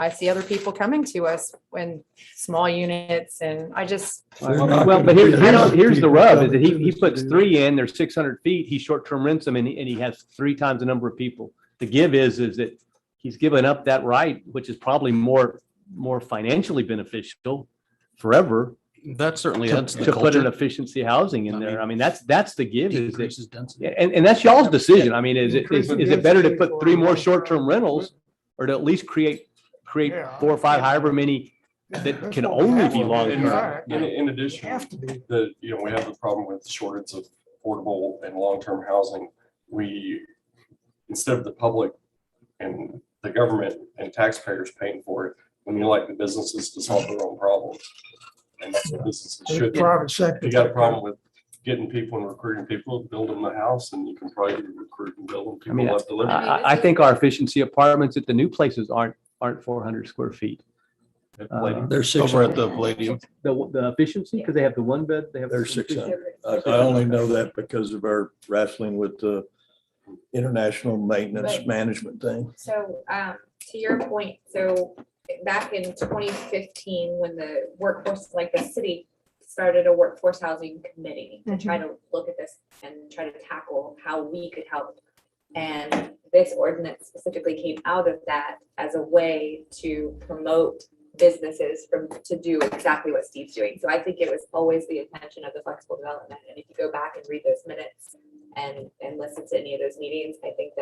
see other people coming to us when small units and I just, Well, but here's the rub, is that he puts 3 in, they're 600 feet, he short-term rents them and he has 3 times the number of people. The give is that he's given up that right, which is probably more financially beneficial forever That's certainly, to that's the put an culture. efficiency housing in there. I mean, that's the give is that, Increases density. and that's y'all's decision. I mean, is it better to put 3 more Increase short-term rentals or to at least create Yeah. 4 or 5, however many that can only be long-term? In addition, Have to be. we have the problem with shortage of affordable and long-term housing. We, instead of the public and the government and taxpayers paying for it, we need like the businesses to solve their own problems. And that's what businesses The should do. private sector. You got a problem with getting people and recruiting people, build them a house, and you can probably recruit and build them. I mean, People love to live. I think our efficiency apartments at the new places aren't 400 square feet. They're Over 600. at the Palladium. The efficiency, because they have the 1 bed, they have. They're 600. I only know that because of our wrestling with the international maintenance But- management thing. So, to your point, so back in 2015, when the workforce, like the city started a workforce housing committee to try to look at this and try to tackle how we could help. And this ordinance specifically came out of that as a way to promote businesses to do exactly what Steve's doing. So I think it was always the intention of the flexible development. And if you go back and read those minutes and listen to any of those meetings, I think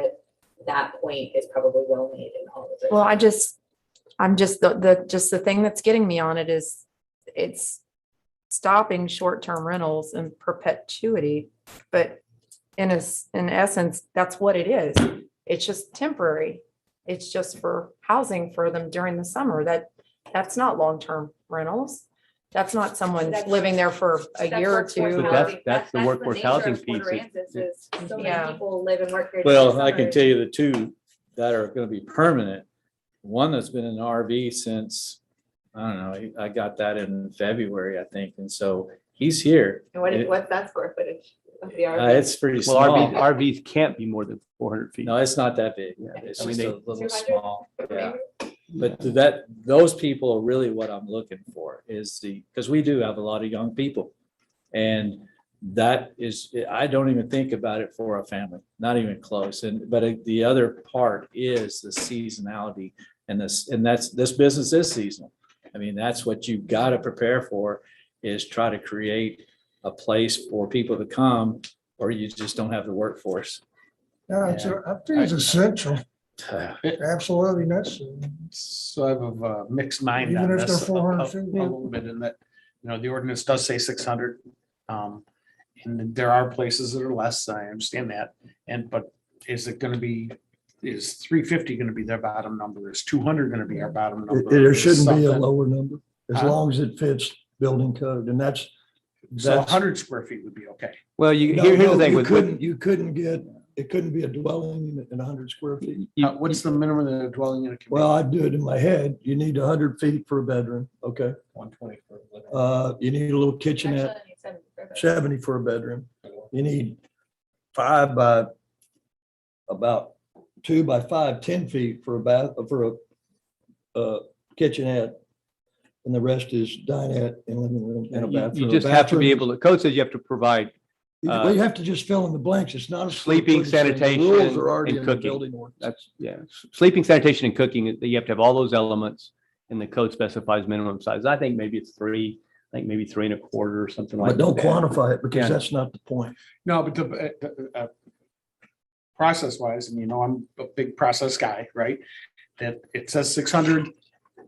that point is probably well made in all of it. well, I'm just the thing that's getting me on it is it's stopping short-term rentals in perpetuity, but in essence, that's what it is. It's just temporary. It's just for housing for them during the summer. That's not long-term rentals. That's not someone living there for a That's year or workforce two. But housing. that's the workforce nature housing of Port piece. Aransas is so many Yeah. people live and work here. Well, during I the can summer. tell you the 2 that are going to be permanent. One that's been in an RV since, I don't know, I got that in February, I think. And so he's here. And what's that square footage of the RV? It's pretty Well, small. RVs can't be more than 400 feet. No, it's not that big. Yeah, It's I mean, just a they- little 200? small. Yeah. Maybe? But those people are really what I'm looking for is because we do have a lot of young people. And that is, I don't even think about it for a family, not even close. But the other part is the seasonality and this business is seasonal. I mean, that's what you've got to prepare for is try to create a place for people to come or you just don't have the workforce. Yeah, I think it's essential, absolutely necessary. So I have a mixed mind Even on if this they're 400 a feet. little bit in that, the ordinance does say 600. And there are places that are less, I understand that. But is it going to be, is 350 going to be their bottom number? Is 200 going to be our bottom number? There Is shouldn't be a something- lower number as Huh? long as it fits building code. And that's. So 100 square feet would be okay. Well, No, here's no, the thing. you couldn't get, it couldn't be a dwelling unit in 100 square feet. What's the minimum that a dwelling unit can be? Well, I do it in my head. You need 100 feet for a bedroom. Okay. 120 for a living. You need a little kitchenette, Actually, you said for the- 70 for a bedroom. You need 5 by about 2 by 5, 10 feet for a kitchenette. And the rest is dinette and living room and a bathroom. You just have to be able to, code says you have to provide Well, you have to just fill in the blanks. It's not a. sleeping, The rules sanitation, are already and in the cooking. building ordinance. That's, sleeping, sanitation and cooking, you have to have all those elements. and the code specifies minimum size. I think maybe it's 3, I think maybe 3 1/4 or something like But that. don't quantify it because Yeah. that's not the point. No, but the process wise, and I'm a big process guy, right? That it says 600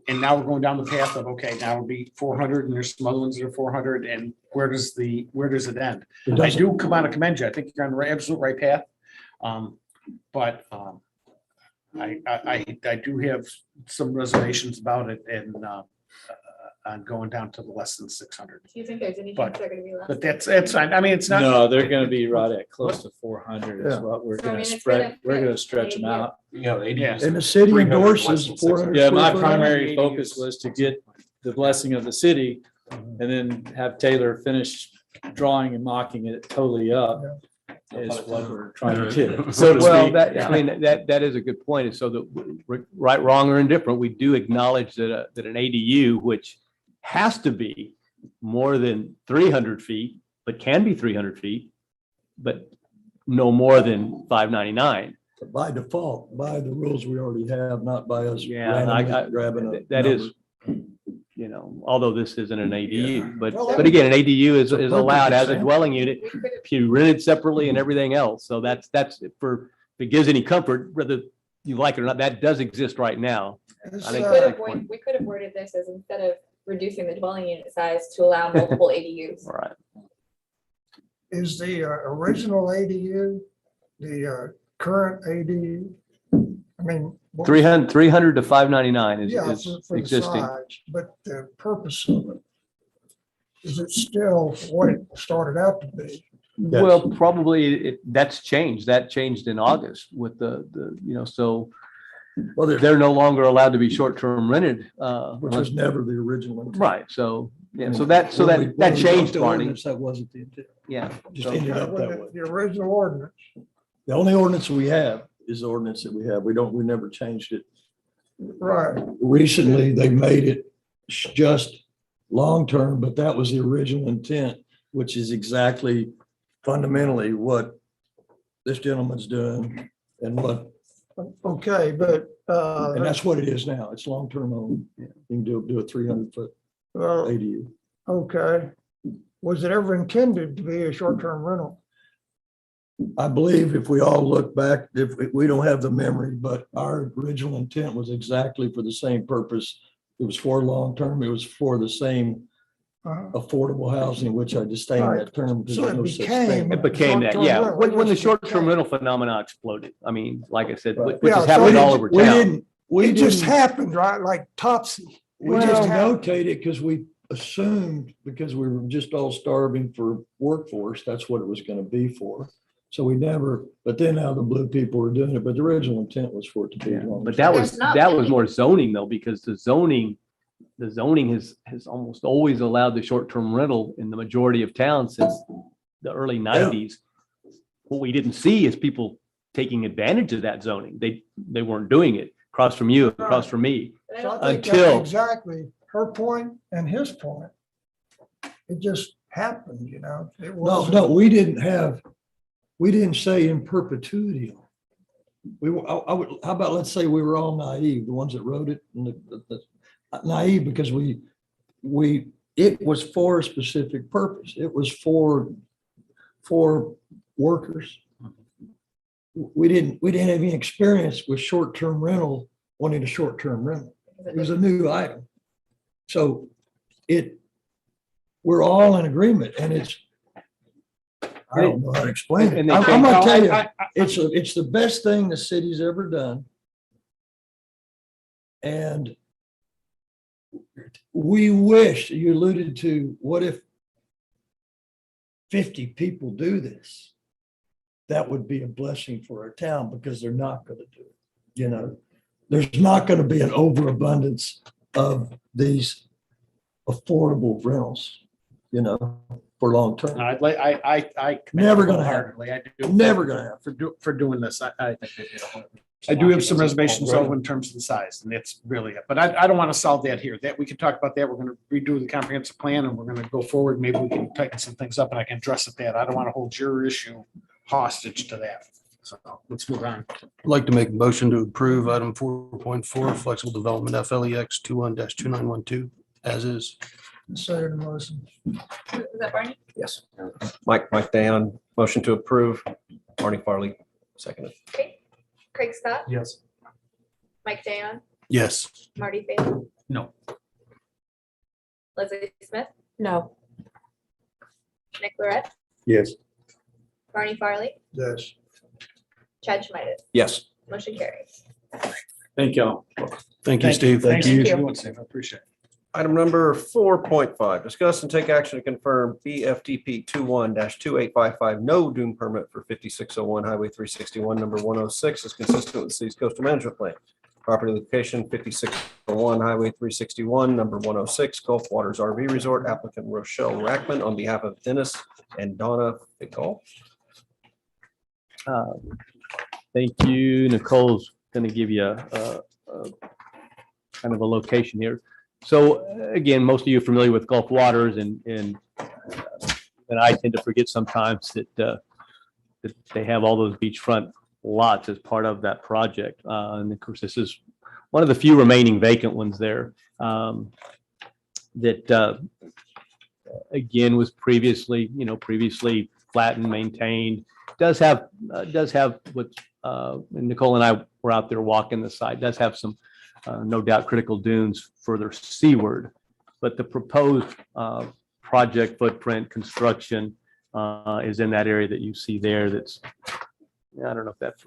and now we're going down the path of, okay, now it'll be 400 and there's some other ones that are 400 and where does it end? It I doesn't- do want to commend you. I think you're on the absolute right path. But I do have some reservations about it and on going down to the less than 600. Do you think there's any But- chance they're gonna be less? But it's fine. I mean, it's not. No, they're gonna be right at close to 400 is Yeah. what we're So, I gonna mean, it's spread, gonna we're gonna fit stretch them ADU. out. Yes. And the city 300 less endorses than 400. Yeah, my square foot. primary ADUs. focus was to get the blessing of the city and then have Taylor finish drawing and mocking it totally up. Is what we're trying to do, so to Well, speak. that, I mean, that is a good point. Is so that right, wrong, or indifferent, we do acknowledge that, that an ADU, which has to be more than 300 feet, but can be 300 feet, but no more than 599. By default, by the rules we already have, not by us Yeah, randomly grabbing a that is, number. although this isn't an ADU, but Well, again, an ADU is It's a allowed as a purpose, dwelling unit. We could have If you rent it separately and everything else. So that's if it gives any comfort, whether you like it or not, that does exist right now. It's, I think We could that's have a good point. we could have worded this as instead of reducing the dwelling unit size to allow multiple ADUs. All right. Is the original ADU, the current ADU? I mean. what- 300 to 599 Yeah, is for the existing. size, but the purpose of it, is it still what it started out to be? Yes. Well, probably that's changed. That changed in August with so Well, they're no longer allowed to be short-term rented. which was never the original. intent. Right. So, yeah, When so we- that when we wrote changed, the Barney. ordinance, that wasn't the intent. Yeah. Just So- ended up that way. The original ordinance, The only ordinance we have is the ordinance that we have. We never changed it. right, Recently, they made it just long-term, but that was the original intent, which is exactly fundamentally what this gentleman's doing and okay, but, and that's what it is now. It's long-term only. You can do a 300-foot well, ADU. okay. Was it ever intended to be a short-term rental? I believe if we all look back, if we don't have the memory, but our original intent was exactly for the same purpose. It was for long-term. It was for the same Uh, affordable housing, which I disdain that term. because So there's it no such became- thing. It became that, Short-term yeah. rental, When the that's what short-term became. rental phenomena exploded. I mean, like I said, Right. which Yeah, is so happening it all just- over We town. didn't, we It just didn't, happened, right, like topsy. we It didn't just happened. notate it because we assumed, because we were just all starving for workforce, that's what it was going to be for. So we never, but then now the blue people were doing it, but the original intent was for it to be Yeah, long. but that was, There's not that was many. more zoning though, because the zoning has almost always allowed the short-term rental in the majority of towns since the early 90s. What we didn't see is people taking advantage of that zoning. They weren't doing it across from you, across from me. But I So I don't think think that's Until- exactly her point and his point. It just happened, you know? It No, wasn't- no, we didn't say in perpetuity. We were, I would, how about, let's say we were all naive, the ones that wrote it, and naive because it was for a specific purpose. It was for workers. We didn't have any experience with short-term rental, wanting a short-term rental. It was a new item. So we're all in agreement and I don't know how to explain it. And they I'm can't- gonna tell you, I- it's the best thing the city's ever done. And we wish, you alluded to, what if 50 people do this? That would be a blessing for our town because they're not going to do it. You know, there's not going to be an overabundance of these affordable rentals, you know, for long term. I'd like, I commend Never you gonna happen. wholeheartedly. I do. Never gonna happen. For doing this. I do have some reservations though in terms of the size and that's really it. But I don't want to solve that here. That we can talk about that. We're going to redo the comprehensive plan and we're going to go forward. Maybe we can tighten some things up and I can address it that. I don't want to hold your issue hostage to that. So let's move on. I'd like to make a motion to approve item 4.4, flexible development FLEX 21-2912 as is. Second motion. Is that Barney? Yes. Mike Dayon, motion to approve. Barney Farley, seconded. Okay. Craig Scott, Yes. Mike Dayon, Yes. Marty Phelan. No. Leslie Smith, No. Nick Lorette, Yes. Barney Farley, Yes. Chad Schmidt. Yes. Motion carries. Thank y'all. Thank you, Steve. Thanks you. for doing, Steve. I appreciate it. Item number 4.5, discuss and take action to confirm bftp 21-2855 no dune permit for 5601 Highway 361, number 106 is consistent with the city's coastal management plan. Property location 5601 Highway 361, number 106, Gulf Waters RV Resort, applicant Rochelle Rackman on behalf of Dennis and Donna Fickle. Thank you. Nicole's going to give you a kind of a location here. So again, most of you are familiar with Gulf Waters, and I tend to forget sometimes that they have all those beachfront lots as part of that project. And of course, this is one of the few remaining vacant ones there that again was previously flattened, maintained. Does have what and Nicole and I were out there walking the site. Does have some no doubt critical dunes further seaward, but the proposed project footprint construction is in that area that you see there. That's, I don't know if that's,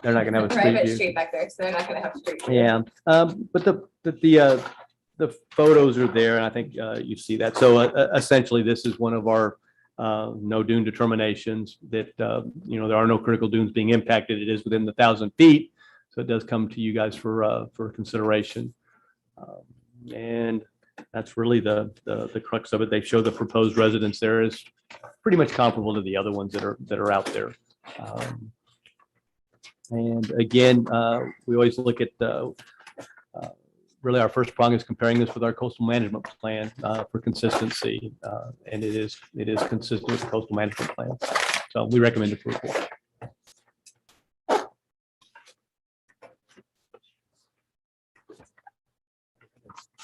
they're not gonna have a street Private view. street back there, so they're not gonna have street. view. Yeah, but the photos are there, and I think you see that. So essentially, this is one of our no dune determinations that there are no critical dunes being impacted. It is within the 1,000 feet, so it does come to you guys for consideration. And that's really the crux of it. They show the proposed residence there is pretty much comparable to the other ones that are out there. And again, we always look at really our first prong is comparing this with our coastal management plan for consistency, and it is consistent with the coastal management plan. So we recommend approval.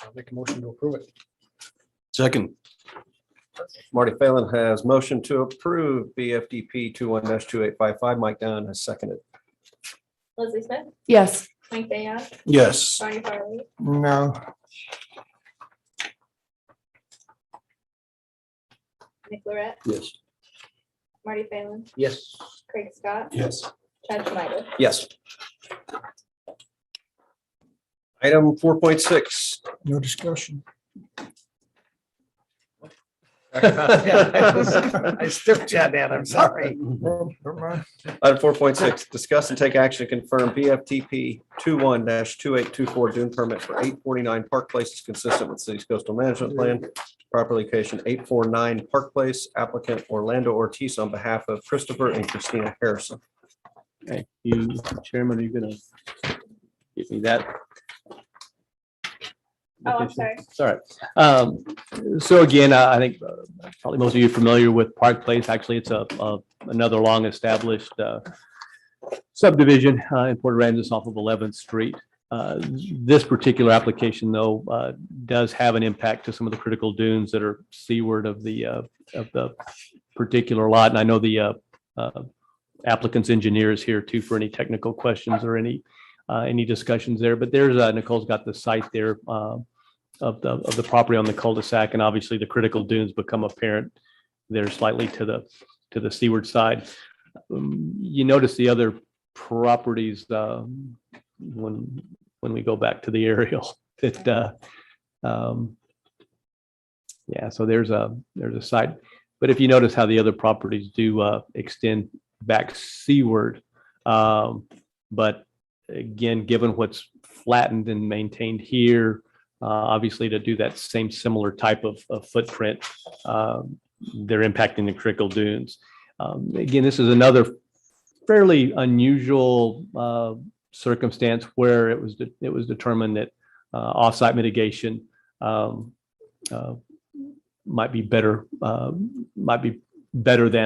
I'll make a motion to approve it. Second. Marty Phelan has motion to approve BFDP 21-2855. Mike Dunn has seconded. Leslie Smith, Yes. Mike Dayon, Yes. Barney Farley, No. Nick Lorette, Yes. Marty Phelan, Yes. Craig Scott, Yes. Chad Schmidt. Yes. Item 4.6. No discussion. I stiffed you, Dan. I'm sorry. Well, never mind. Item 4.6, discuss and take action to confirm BFTP 21-2824 dune permit for 849 Park Place is consistent with city's coastal management plan. Proper location 849 Park Place, applicant Orlando Ortiz on behalf of Christopher and Christina Harrison. Thank you, Mr. Chairman. Are you gonna give me that? Oh, I'm sorry. Sorry. So again, I think probably most of you are familiar with Park Place. Actually, it's another long established subdivision in Port Aransas off of 11th Street. This particular application, though, does have an impact to some of the critical dunes that are seaward of the particular lot. And I know the applicant's engineer is here too for any technical questions or any discussions there. But there's Nicole's got the site there of the property on the cul-de-sac, and obviously the critical dunes become apparent there slightly to the seaward side. You notice the other properties when we go back to the aerial that yeah, so there's a site, but if you notice how the other properties do extend back seaward, but again, given what's flattened and maintained here, obviously to do that same similar type of footprint, they're impacting the critical dunes. Again, this is another fairly unusual circumstance where it was determined that offsite mitigation might be better than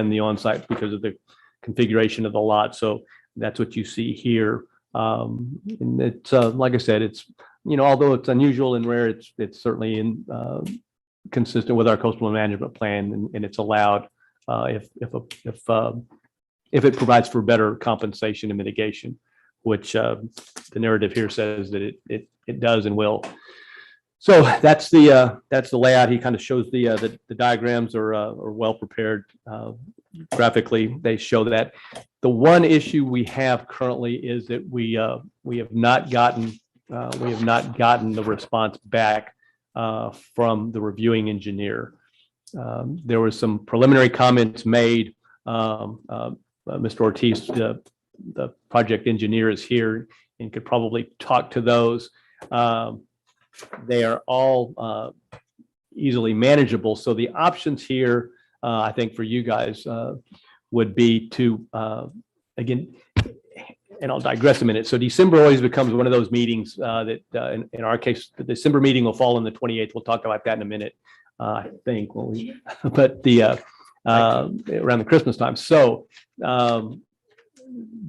the onsite because of the configuration of the lot. So that's what you see here. And it's, like I said, it's, although it's unusual and rare, it's certainly consistent with our coastal management plan, and it's allowed if it provides for better compensation and mitigation, which the narrative here says that it does and will. So that's the layout. He kind of shows the diagrams are well prepared graphically. They show that. The one issue we have currently is that we have not gotten the response back from the reviewing engineer. There was some preliminary comments made. Mr. Ortiz, the project engineer, is here and could probably talk to those. They are all easily manageable. So the options here, I think for you guys would be to, again, and I'll digress a minute. So December always becomes one of those meetings that in our case, the December meeting will fall on the 28th. We'll talk about that in a minute, I think, but around the Christmas time. So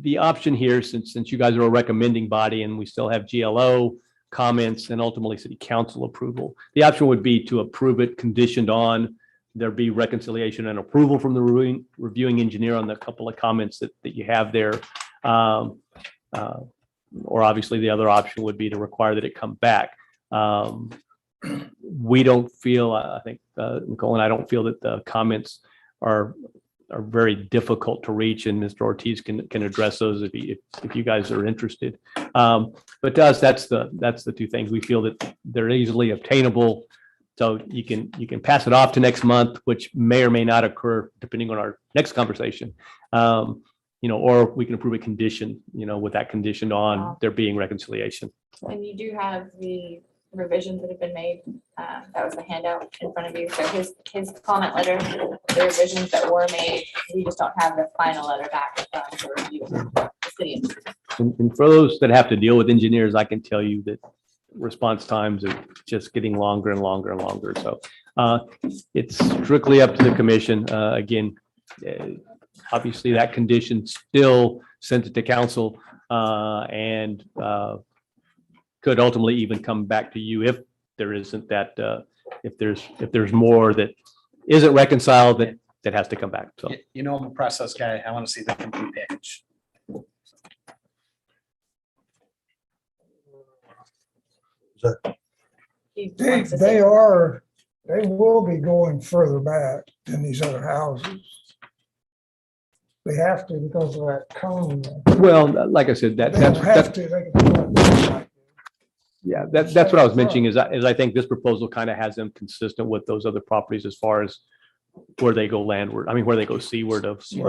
the option here, since you guys are a recommending body and we still have GLO comments and ultimately city council approval, the option would be to approve it conditioned on there be reconciliation and approval from the reviewing engineer on the couple of comments that you have there. Or obviously the other option would be to require that it come back. We don't feel, I think, Nicole and I don't feel that the comments are very difficult to reach, and Mr. Ortiz can address those if you guys are interested. But to us, that's the two things. We feel that they're easily obtainable, so you can pass it off to next month, which may or may not occur depending on our next conversation. Or we can approve a condition, with that conditioned on there being reconciliation. And you do have the revisions that have been made. That was the handout in front of you. So his comment letter, the revisions that were made, we just don't have the final letter back from the review. The city. And for those that have to deal with engineers, I can tell you that response times are just getting longer and longer and longer. So it's strictly up to the commission. Again, obviously that condition still sent it to council and could ultimately even come back to you if there isn't that, if there's more that isn't reconciled that has to come back. So, I'm a process guy. I want to see the complete package. They will be going further back than these other houses. They have to because of that cone. well, like I said, They don't have to. They can do it. Yeah, that's what I was mentioning is I think this proposal kind of has them consistent with those other properties as far as where they go landward. I mean, where they go seaward of the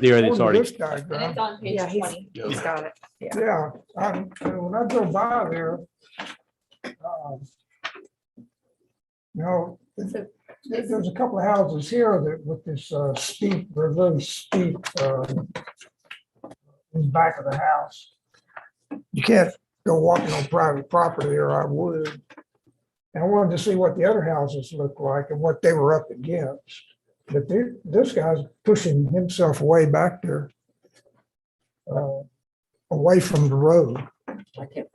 area that's already. This And diagram. it's on page Yeah, 20. he's got it. Yeah. Yeah, when I drove by there, there's a couple of houses here that with this steep, they're very steep in the back of the house. You can't go walking on private property, or I would. And I wanted to see what the other houses look like and what they were up against. But this guy's pushing himself way back there, away from the road.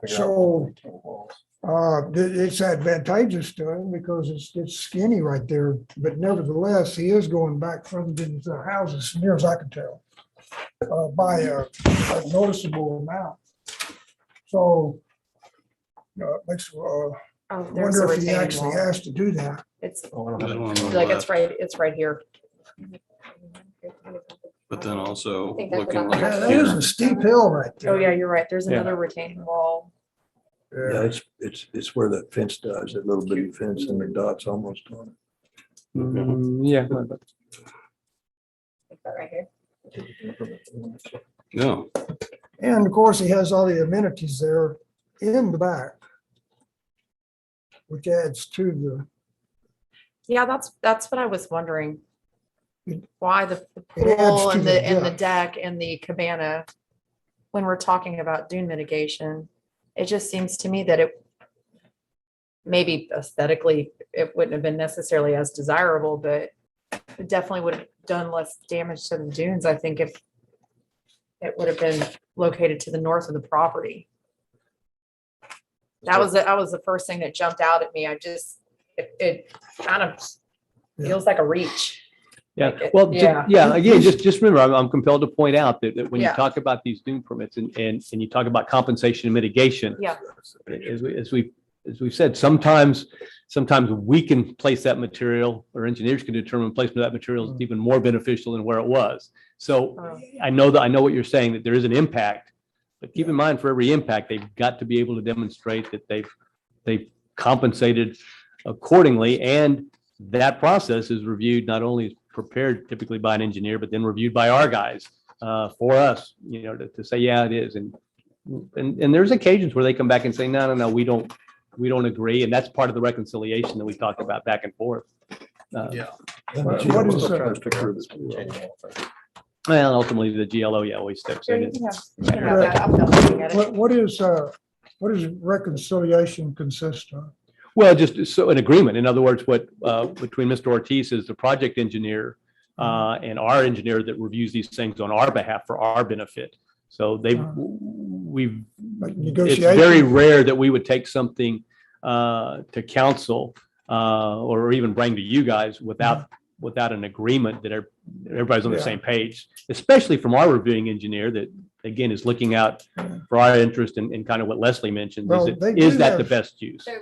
So it's advantageous to him because it's skinny right there. But nevertheless, he is going back further than the houses, as near as I can tell, by a noticeable amount. So it makes Oh, I there's a wonder if he retaining actually wall. has to do that. It's But like it's right here. then also I think that's looking about like Yeah, that is here, a steep hill right there. Oh, yeah, you're right. There's Yeah. another retaining wall. Yeah, it's where that fence does, that little bitty fence and the dots almost on Yeah. Right here. yeah, And of course, he has all the amenities there in the back, which adds to the, Yeah, that's what I was wondering. Why the It adds pool to and the the depth. deck and the cabana, when we're talking about dune mitigation, it just seems to me that it maybe aesthetically, it wouldn't have been necessarily as desirable, but it definitely would have done less damage to the dunes, I think, if it would have been located to the north of the property. That was the first thing that jumped out at me. It kind of feels like a reach. Yeah, Like it- well, yeah. again, just remember, I'm compelled to point out that when you Yeah. talk about these dune permits and you talk about compensation and mitigation, Yeah. as we've said, sometimes we can place that material, or engineers can determine placement of that material is even more beneficial than where it was. So Oh. I know what you're saying, that there is an impact, but keep in mind, for every impact, they've got to be able to demonstrate that they've compensated accordingly. And that process is reviewed, not only prepared typically by an engineer, but then reviewed by our guys for us, to say, yeah, it is. And there's occasions where they come back and say, no, we don't agree. And that's part of the reconciliation that we talk about back and forth. Yeah. What is, Well, ultimately the GLO, always steps Here, in. you can have that. I'm not looking at it. what does reconciliation consist of? Well, just so an agreement. In other words, what between Mr. Ortiz as the project engineer and our engineer that reviews these things on our behalf for our benefit. So we've Like it's negotiation? very rare that we would take something to council or even bring to you guys without an agreement that everybody's on the Yeah. same page, especially from our reviewing engineer that, again, is looking out for our interest and kind of what Leslie mentioned. Well, Is they it, is do that the have- best use So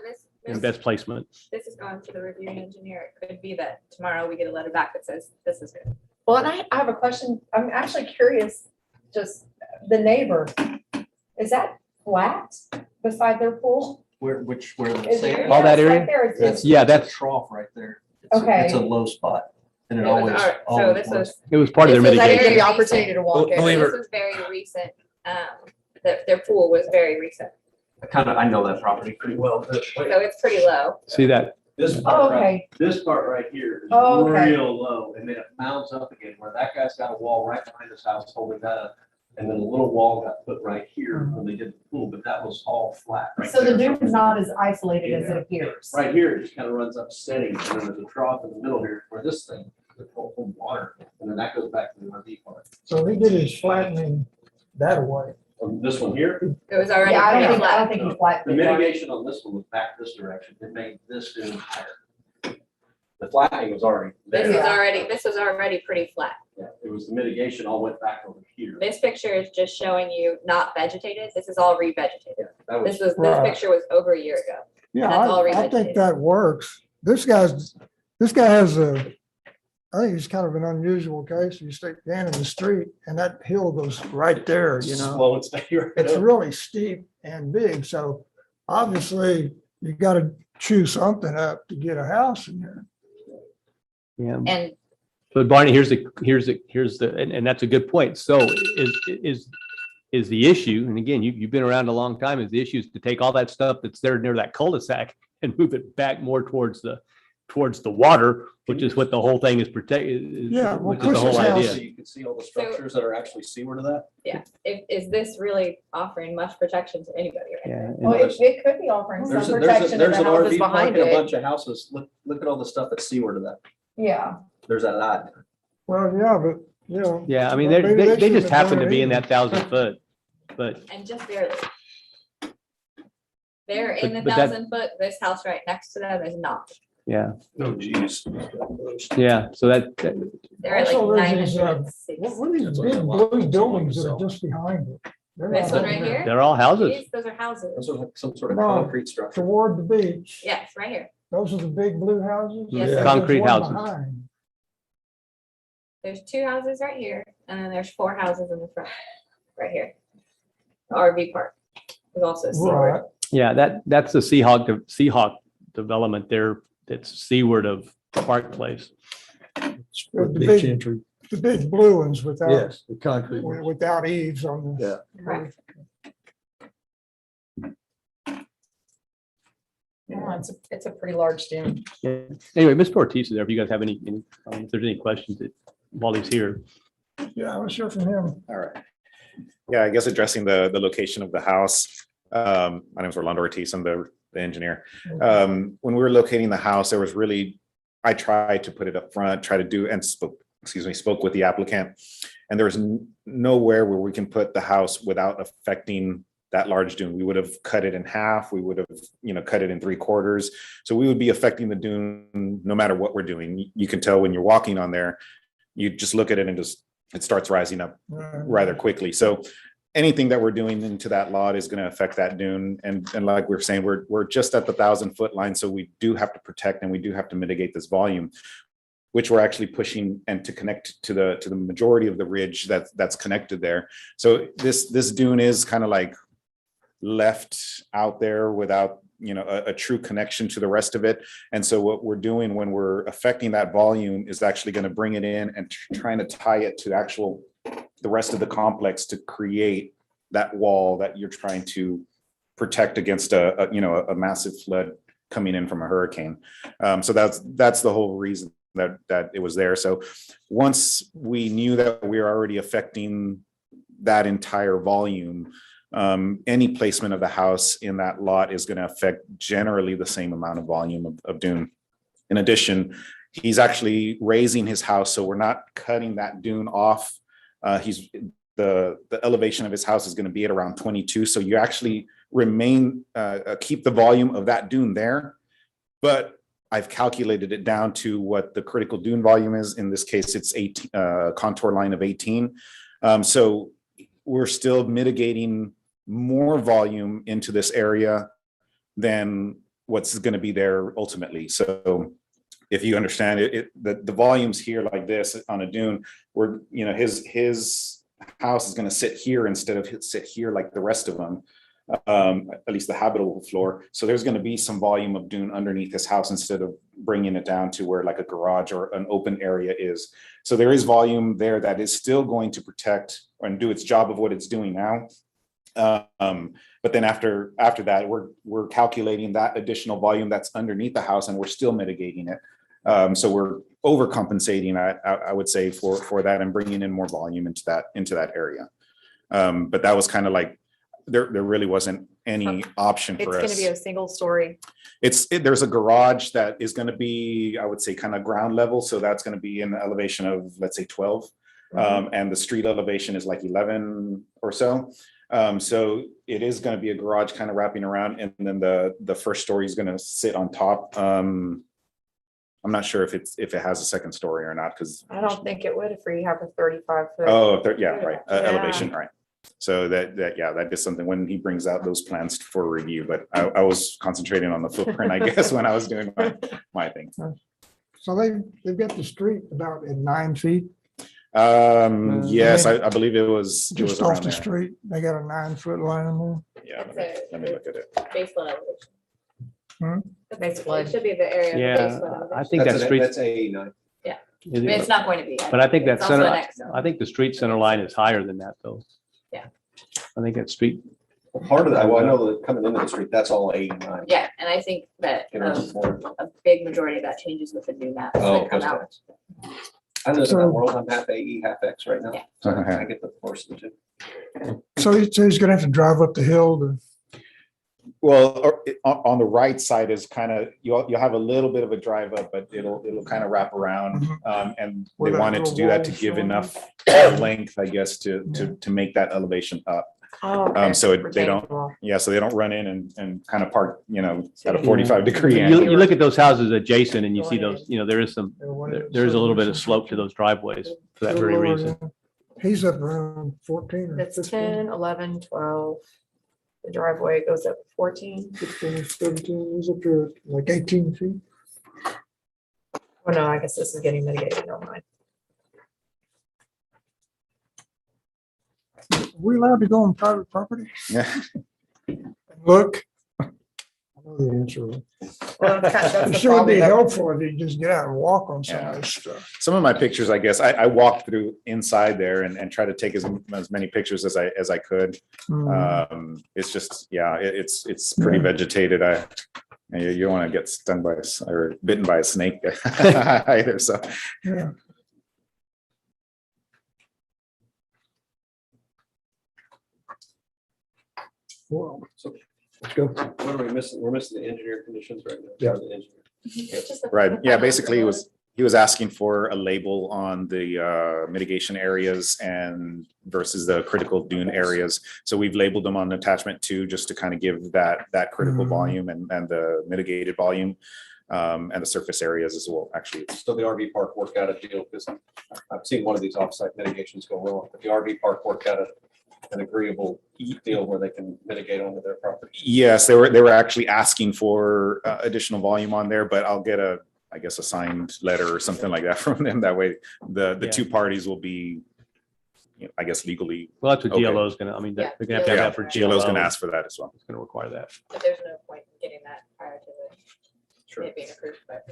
and best placement? this is going to the reviewing engineer. It could be that tomorrow we get a letter back that says this is good. Well, and I have a question. I'm actually curious, just the neighbor, is that flat beside their pool? Where the Is sand- it- All that yeah, it's area? right there. It's- Yeah, that's, trough right there. Okay. It's a low spot. And It was our- So this was. it was part of their This was- I didn't get mitigation. the opportunity to walk So in. this was very recent. Their pool was very recent. I know that property pretty well. So it's pretty low. See that? This Oh, okay. This part right here is Oh, okay. real low, and then it mounts up again, where that guy's got a wall right behind his house holding that up. And then a little wall got put right here when they did the pool, but that was all flat. right So the there. dune's not as isolated as it appears. Right here, it just kind of runs up steady, and then there's a trough in the middle here where this thing, the whole water, and then that goes back to the RV part. So he did his flattening that way. This one here, It was already Yeah, I pretty don't flat. think he flat. the mitigation on this one was back this direction, it made this dune higher. The flattening was already This there. was already pretty flat. Yeah, it was the mitigation all went back over here. This picture is just showing you not vegetated. This is all revegetated. That was, This Right. picture was over a year ago. Yeah, That's all I think revegetated. that works. This guy has I think it's kind of an unusual case. You stick down in the street and that hill goes right there, slow and steady right It's up. really steep and big, so obviously you gotta chew something up to get a house in there. Yeah. And But Barney, here's the, and that's a good point. So is the issue, and again, you've been around a long time, is the issue is to take all that stuff that's there near that cul-de-sac and move it back more towards the water, which is what the whole thing is Yeah, well, which is the push whole his house. idea. So you can see all the structures that are actually seaward of that. is this really offering much protection to anybody right Yeah. now? and- Well, it could be offering some There's protection to the an houses RV park behind and a it. bunch of houses. Look at all the stuff that's seaward of that. Yeah. There's a lot. Well, yeah, but, Yeah, I mean, Well, they maybe they just shouldn't have happen done to it be in either. that 1,000 foot, but And just barely. They're in the But that- 1,000 foot. This house right next to them is not. yeah, Oh, geez. yeah. So that They're at Also, like there's these, 906. what are these big blue buildings that are just behind it? They're This not one right over there. here? they're all houses. Those are houses. Those are like some sort of No. concrete structure. Toward the beach. Yes, right here. Those are the big blue houses? Yes, There's sir. Concrete one houses. behind. There's 2 houses right here, and then there's 4 houses in the front, right here. The RV park is also Right. seaward. Yeah, that's the Seahawk development there. That's seaward of Park Place. The Beach big, entry, the big blue ones without, yes, the concrete. without eaves on the. Yeah. Correct. Yeah, it's a pretty large dune. Yeah. Anyway, Mr. Ortiz is there. If you guys have any if there's any questions that while he's here. Yeah, I was sure from him. All right. Yeah, I guess addressing the location of the house. My name is Orlando Ortiz. I'm the engineer. When we were locating the house, there was really, I tried to put it up front, try to do, and spoke with the applicant. And there's nowhere where we can put the house without affecting that large dune. We would have cut it in half. We would have, cut it in 3/4. So we would be affecting the dune no matter what we're doing. You can tell when you're walking on there, you just look at it and it starts rising up rather quickly. So anything that we're doing into that lot is going to affect that dune. And like we were saying, we're just at the 1,000-foot line. So we do have to protect and we do have to mitigate this volume, which we're actually pushing and to connect to the majority of the ridge that's connected there. So this dune is kind of like left out there without a true connection to the rest of it. And so what we're doing when we're affecting that volume is actually going to bring it in and trying to tie it to the rest of the complex to create that wall that you're trying to protect against a massive flood coming in from a hurricane. So that's the whole reason that it was there. So once we knew that we were already affecting that entire volume, any placement of the house in that lot is going to affect generally the same amount of volume of dune. In addition, he's actually raising his house, so we're not cutting that dune off. The elevation of his house is going to be at around 22. So you actually keep the volume of that dune there, but I've calculated it down to what the critical dune volume is. In this case, it's 18, contour line of 18. So we're still mitigating more volume into this area than what's going to be there ultimately. So if you understand it, the volumes here like this on a dune, where his house is going to sit here instead of sit here like the rest of them, at least the habitable floor. So there's going to be some volume of dune underneath his house instead of bringing it down to where like a garage or an open area is. So there is volume there that is still going to protect and do its job of what it's doing now. But then after that, we're calculating that additional volume that's underneath the house, and we're still mitigating it. So we're overcompensating, I would say, for that and bringing in more volume into that area. But that was kind of like there really wasn't any option for us. It's going to be a single story. There's a garage that is going to be, I would say, kind of ground level. So that's going to be in the elevation of, let's say, 12. And the street elevation is like 11 or so. So it is going to be a garage kind of wrapping around, and then the first story is going to sit on top. I'm not sure if it has a second story or not, because I don't think it would if we have a 35-foot. oh yeah, right, elevation, right. So that is something when he brings out those plans for review. But I was concentrating on the footprint, I guess, when I was doing my thing. So they've got the street about at 9 feet. Yes, I believe it was Just around off the there. street. They got a 9-foot line in there. Yeah, let me look at it. Baseline elevation. Base It flood. should be the area. of the Yeah, baseline elevation. I think that street, That's A9. I mean, it's not going to be. but I think that It's also center, an X zone. I think the street center line is higher than that though. Yeah. I think that street, Well, part of that, well, I know that coming into the street, that's all A9. Yeah, and I think that a big majority of that changes with the new maps Oh, that come okay. out. I live in So- that world. I'm half AE, half X right now. Yeah. So I get the force of the two. So he's gonna have to drive up the hill to. Well, on the right side is kind of, you'll have a little bit of a drive up, but it'll kind of wrap around. And Where they that wanted to little do that wall to is give showing. enough length, I guess, to make that elevation up. Oh, okay. So For they don't, retaining wall. yeah, so they don't run in and kind of park, at a 45-degree you, angle. you look at those houses adjacent and you see those, there is some, there's a little bit of slope to those driveways for that very reason. He's up around 14 or That's 15, 10, 11, 12. The driveway goes up 14. 16, 17, he's up to like 18 feet. Oh, no, I guess this is getting mitigated. Never mind. Are we allowed to go on private property? Yeah. Look. I know the answer. Well, that's It the sure would problem be that- helpful if you just get out and walk on some Yeah. of this stuff. Some of my pictures, I guess, I walked through inside there and try to take as many pictures as I could. It's just, yeah, it's pretty vegetated. You don't want to get stung by or bitten by a snake either. So Yeah. Well, let's go. What are we missing? We're missing the engineer conditions right now. Yeah. The engineer. It's just a- Right. Yeah. Basically, it was He was asking for a label on the mitigation areas and versus the critical dune areas. So we've labeled them on attachment 2 just to kind of give that critical volume and the mitigated volume and the surface areas as well, actually. So the RV park worked out a deal, because I've seen one of these offsite mitigations go wrong, but the RV park worked out an agreeable deal where they can mitigate onto their property. Yes, they were actually asking for additional volume on there, but I'll get I guess a signed letter or something like that from them. That way the Yeah. two parties will be, I guess, legally. Well, that's what Okay. GLO is gonna, I mean, Yeah, they're gonna have to have Yeah, that for GLO is going to GLO. ask for that as well. It's gonna require that. But there's no point in getting that prior to Sure. it being approved. But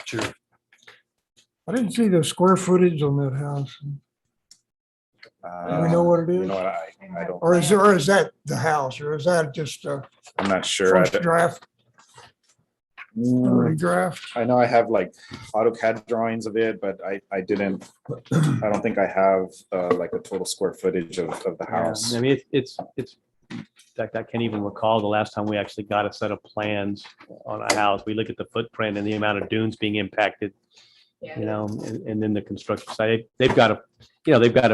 Sure. I didn't see the square footage on that house. Do we know what it You is? know what, I don't, Or is that the house, or is that just a I'm not sure. first draft, early draft? I know I have like AutoCAD drawings of it, but I don't think I have like a total square footage of the house. I mean, it's, in fact, I can't even recall the last time we actually got a set of plans on a house. We look at the footprint and the amount of dunes being impacted, yeah. you know, and then the construction side, they've got to, you know, they've got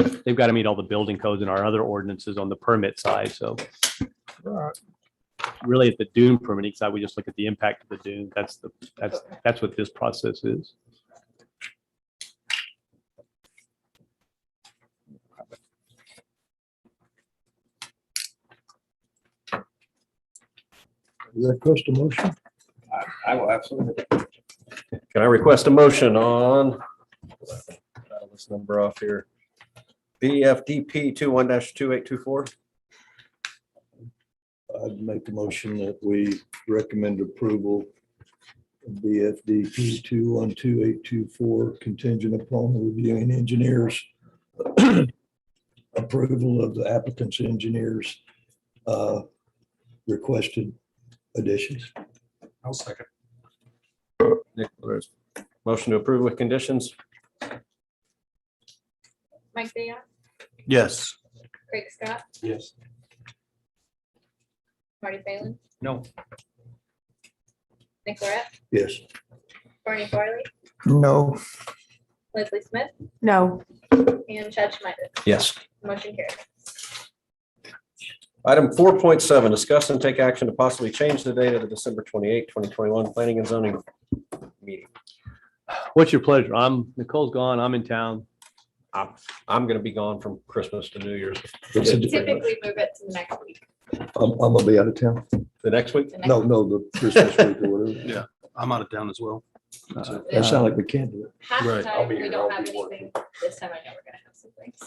to meet all the building codes and our other ordinances on the permit side. So Right. really at the dune permitting side, we just look at the impact of the dune. That's what this process is. Is that request a motion? I will absolutely. Can I request a motion on, rattle this number off here, BFDP 21-2824? I'd make a motion that we recommend approval of BFDP 212824 contingent upon reviewing engineers. Approval of the applicant's engineers requested additions. I'll second. Nick, there's motion to approve with conditions. Mike Dion, Yes. Craig Scott, Yes. Marty Phelan, No. Nick Lorette, Yes. Barney Farley, No. Leslie Smith, No, and Chad Schmidt. Yes. Motion carried. Item 4.7, discuss and take action to possibly change the date of the December 28, 2021 planning and zoning meeting. What's your pleasure? Nicole's gone. I'm in town. I'm going to be gone from Christmas to New Year's. Typically move it to the next week. I'm gonna be out of town. The next week? The next- No, the Christmas week or whatever. Yeah, I'm out of town as well. That sounds like we can't do it. Half the Right, I'll time, be we here, don't I'll have be working. anything. This time I know we're gonna have some things.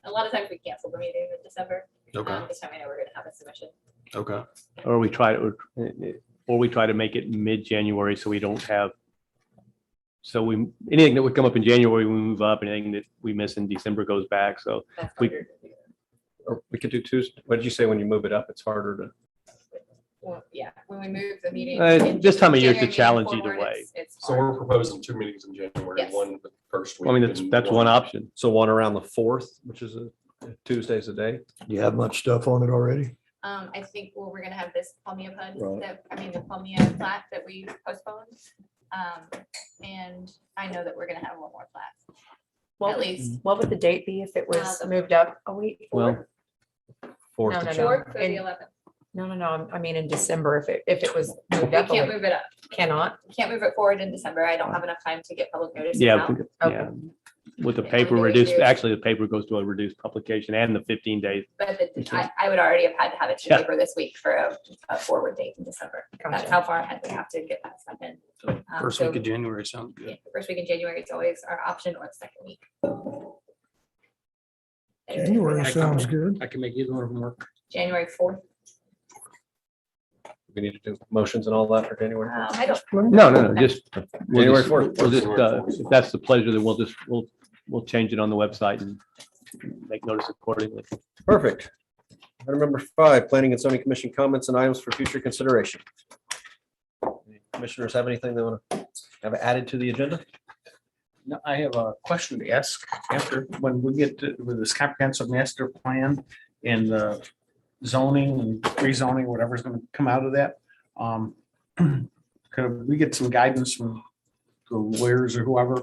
A lot of times we cancel the meeting in December. Okay, This time I know we're gonna have a submission. okay. Or we try to make it mid-January so we don't have, anything that would come up in January, we move up, anything that we miss in December goes back. So That's We- harder to do. Or we could do Tuesday. What did you say when you move it up? It's harder to. Well, yeah, when we move the meeting. this time of year is the January challenge meeting either forward, way. It's So hard. we're proposing 2 meetings in January, Yes. one the first week. I mean, and that's one option. So one around the 4th, which is Tuesday's a day. You have much stuff on it already? I think, well, we're gonna have this Palmia PUD Right. the Palmia plat that we postponed. And I know that we're gonna have one more plat, what at least. what would the date be if it was the- moved up a week? Well, 4th. No, of no, January. Fourth or in- the 11th. No, I mean in December, if it was We moved up a can't week. move it up. Cannot? Can't move it forward in December. I don't have enough time to get public notice. yeah, out. yeah. With the Yeah, paper we reduced, do. actually, the paper goes to a reduced publication and the 15 days. But We I can't. would already have had to have it to Yeah. paper this week for a forward date in December. That's Gotcha. how far ahead we have to get that stuff in. First So, week of January sounds yeah, good. the first week in January is always our option, or the second week. January sounds good. I can make either one of them work. January 4th. We need to do motions and all that for January. I don't, No, just. January 4th. We'll just, if that's the pleasure, then we'll change it on the website and make notice accordingly. Perfect. Item number 5, Planning and Zoning Commission comments and items for future consideration. Any Commissioners have anything they want to have added to the agenda? No, I have a question to ask after, when we get with this comprehensive master plan and the zoning and rezoning, whatever's gonna come out of that. Could we get some guidance from the lawyers or whoever,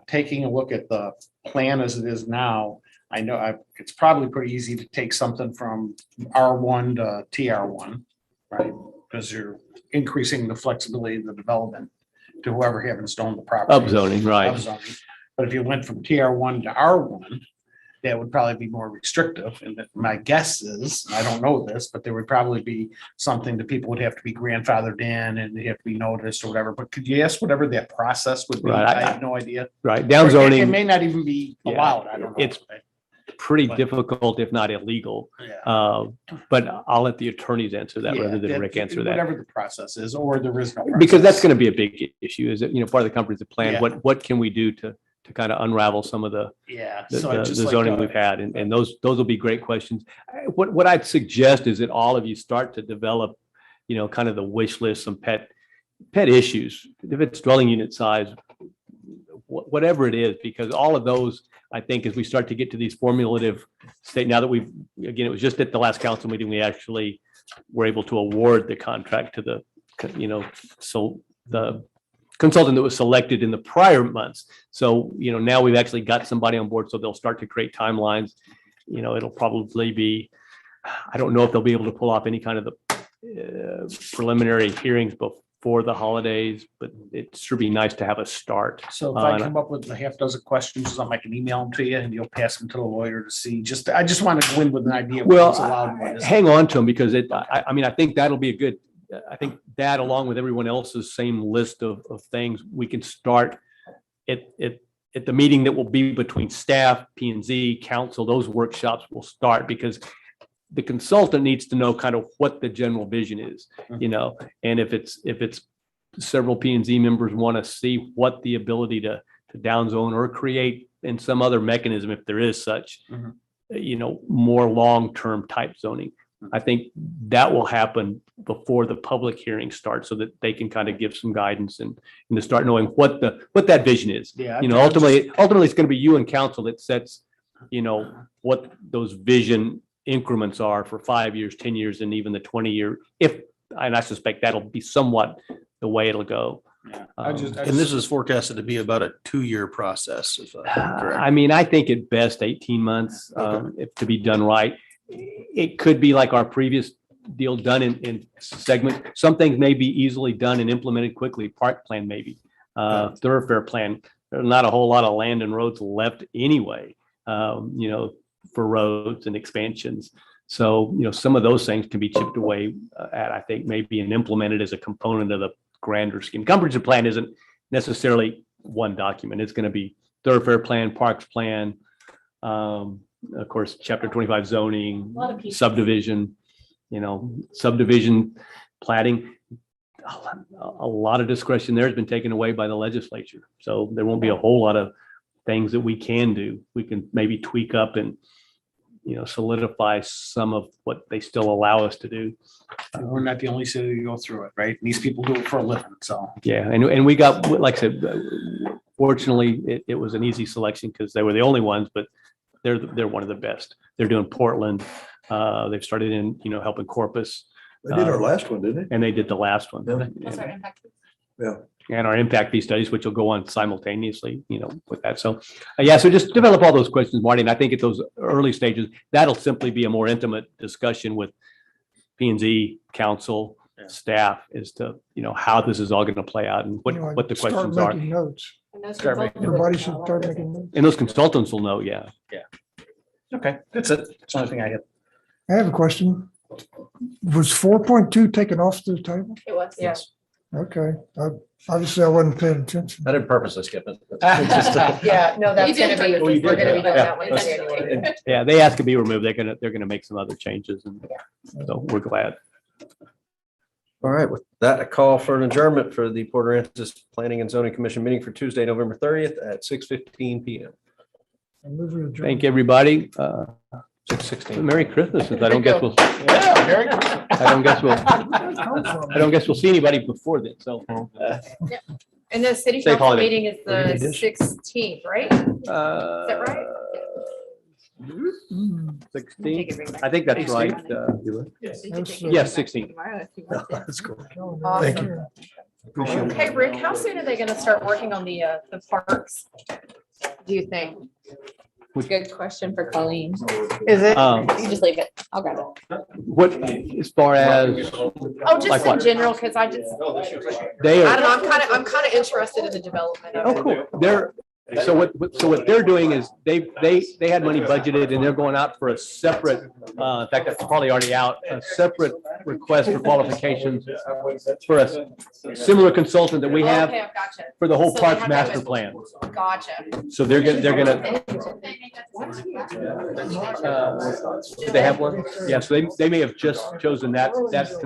taking a look at the plan as it is now, I know it's probably pretty easy to take something from R1 to TR1, right? Because you're increasing the flexibility of the development to whoever happens to own the property. Upzoning, right. Upzoning. But if you went from TR1 to R1, that would probably be more restrictive. And my guess is, I don't know this, but there would probably be something that people would have to be grandfathered in and they have to be noticed or whatever. But could you ask whatever that process would be? Right, I have no idea. Right, It downzoning, may not even be Yeah, allowed. I don't know. it's pretty but- difficult, if not illegal. Yeah. But I'll let the attorneys answer that rather Yeah, than Rick answer that. Whatever the process is, or there is no. Because that's process. going to be a big issue, is that, part of the comprehensive plan, Yeah. what can we do to kind of unravel some of the Yeah. the so I'd just like zoning to- we've had, and those will be great questions. What I'd suggest is that all of you start to develop, kind of the wish list, some pet issues. If it's dwelling unit size, whatever it is, because all of those, I think, as we start to get to these formulative state, now that it was just at the last council meeting, we actually were able to award the contract to the, so the consultant that was selected in the prior months. So, now we've actually got somebody on board, so they'll start to create timelines. It'll probably be, I don't know if they'll be able to pull off any kind of the preliminary hearings before the holidays, but it should be nice to have a start. So if I come up with a half dozen questions, something I can email them to you and you'll pass them to the lawyer to see. I just want to go in with an idea of Well, what's allowed. and what isn't. hang on to them, because I think that'll be a good, I think that, along with everyone else's same list of things, we can start at the meeting that will be between staff, P and Z, council. Those workshops will start, because the consultant needs to know kind of what the general vision is, and if it's several P and Z members want to see what the ability to downzone or create in some other mechanism, if there is such, more long-term type zoning. I think that will happen before the public hearing starts, so that they can kind of give some guidance and to start knowing what that vision is. Yeah. Ultimately, it's going to be you and council that sets, what those vision increments are for 5 years, 10 years, and even the 20-year. And I suspect that'll be somewhat the way it'll go. Yeah. And this is forecasted to be about a 2-year process, if I'm correct. I mean, I think at best 18 months, if to be done right. It could be like our previous deal, done in segments. Some things may be easily done and implemented quickly. Park plan, maybe, thoroughfare plan. There's not a whole lot of land and roads left anyway, for roads and expansions. So, some of those things can be chipped away at, I think, maybe, and implemented as a component of the grander scheme. Comprehensive plan isn't necessarily one document. It's going to be thoroughfare plan, parks plan, of course, chapter 25 zoning, subdivision, subdivision platting. A lot of discretion there has been taken away by the legislature. So there won't be a whole lot of things that we can do. We can maybe tweak up and, solidify some of what they still allow us to do. We're not the only city to go through it, right? These people do it for a living, so. Yeah, and we got, like I said, fortunately, it was an easy selection because they were the only ones, but they're one of the best. They're doing Portland. They've started in, helping Corpus. They did our last one, didn't And they did the last one. Yeah. What's our impact? Yeah. And our impact fee studies, which will go on simultaneously, with that. So, so just develop all those questions, Marty. And I think at those early stages, that'll simply be a more intimate discussion with P and Z, council, staff, as to, how this is all going to play out and what the questions are. Start making notes. And those Start making- consultants Everybody will should know. start making notes. And those consultants will know, yeah. Okay, that's it. That's the only thing I had. I have a question. Was 4.2 taken off the table? It was. Yes. Okay, obviously I wasn't paying attention. I didn't purposely skip it. Yeah, no, that's You did gonna be, purposely we're gonna be skip doing it. that one in Yeah. January. Yeah, they ask to be removed. They're gonna make some other changes, and so we're glad. All right, with that, a call for an adjournment for the Port Aransas Planning and Zoning Commission meeting for Tuesday, November 30th at 6:15 PM. I move we adjourn. Thank everybody. 6:16. Merry Christmas, since I don't guess we'll, Yeah, very good. I don't guess we'll see anybody before then, so. And the city Safe council holiday. meeting is the 16th, right? Is that right? 16, I think that's right. That's, Yes, 16. Thank Awesome. you. Appreciate it. Okay, Rick, how soon are they gonna start working on the parks? Do you think? Good question for Colleen. Is it? You can just leave it. I'll grab it. What, as far as, Oh, like just in what? general, because I just, they I don't are, know, I'm kind of interested in the development of oh, it. cool. They're, so what they're doing is they had money budgeted and they're going out for a separate, in fact, that's probably already out, a separate request for qualifications for a similar consultant that we have Okay, I've gotcha. for the whole So they parks have master that- plan. Gotcha. So they're gonna, they have one? Yeah, so they may have just chosen that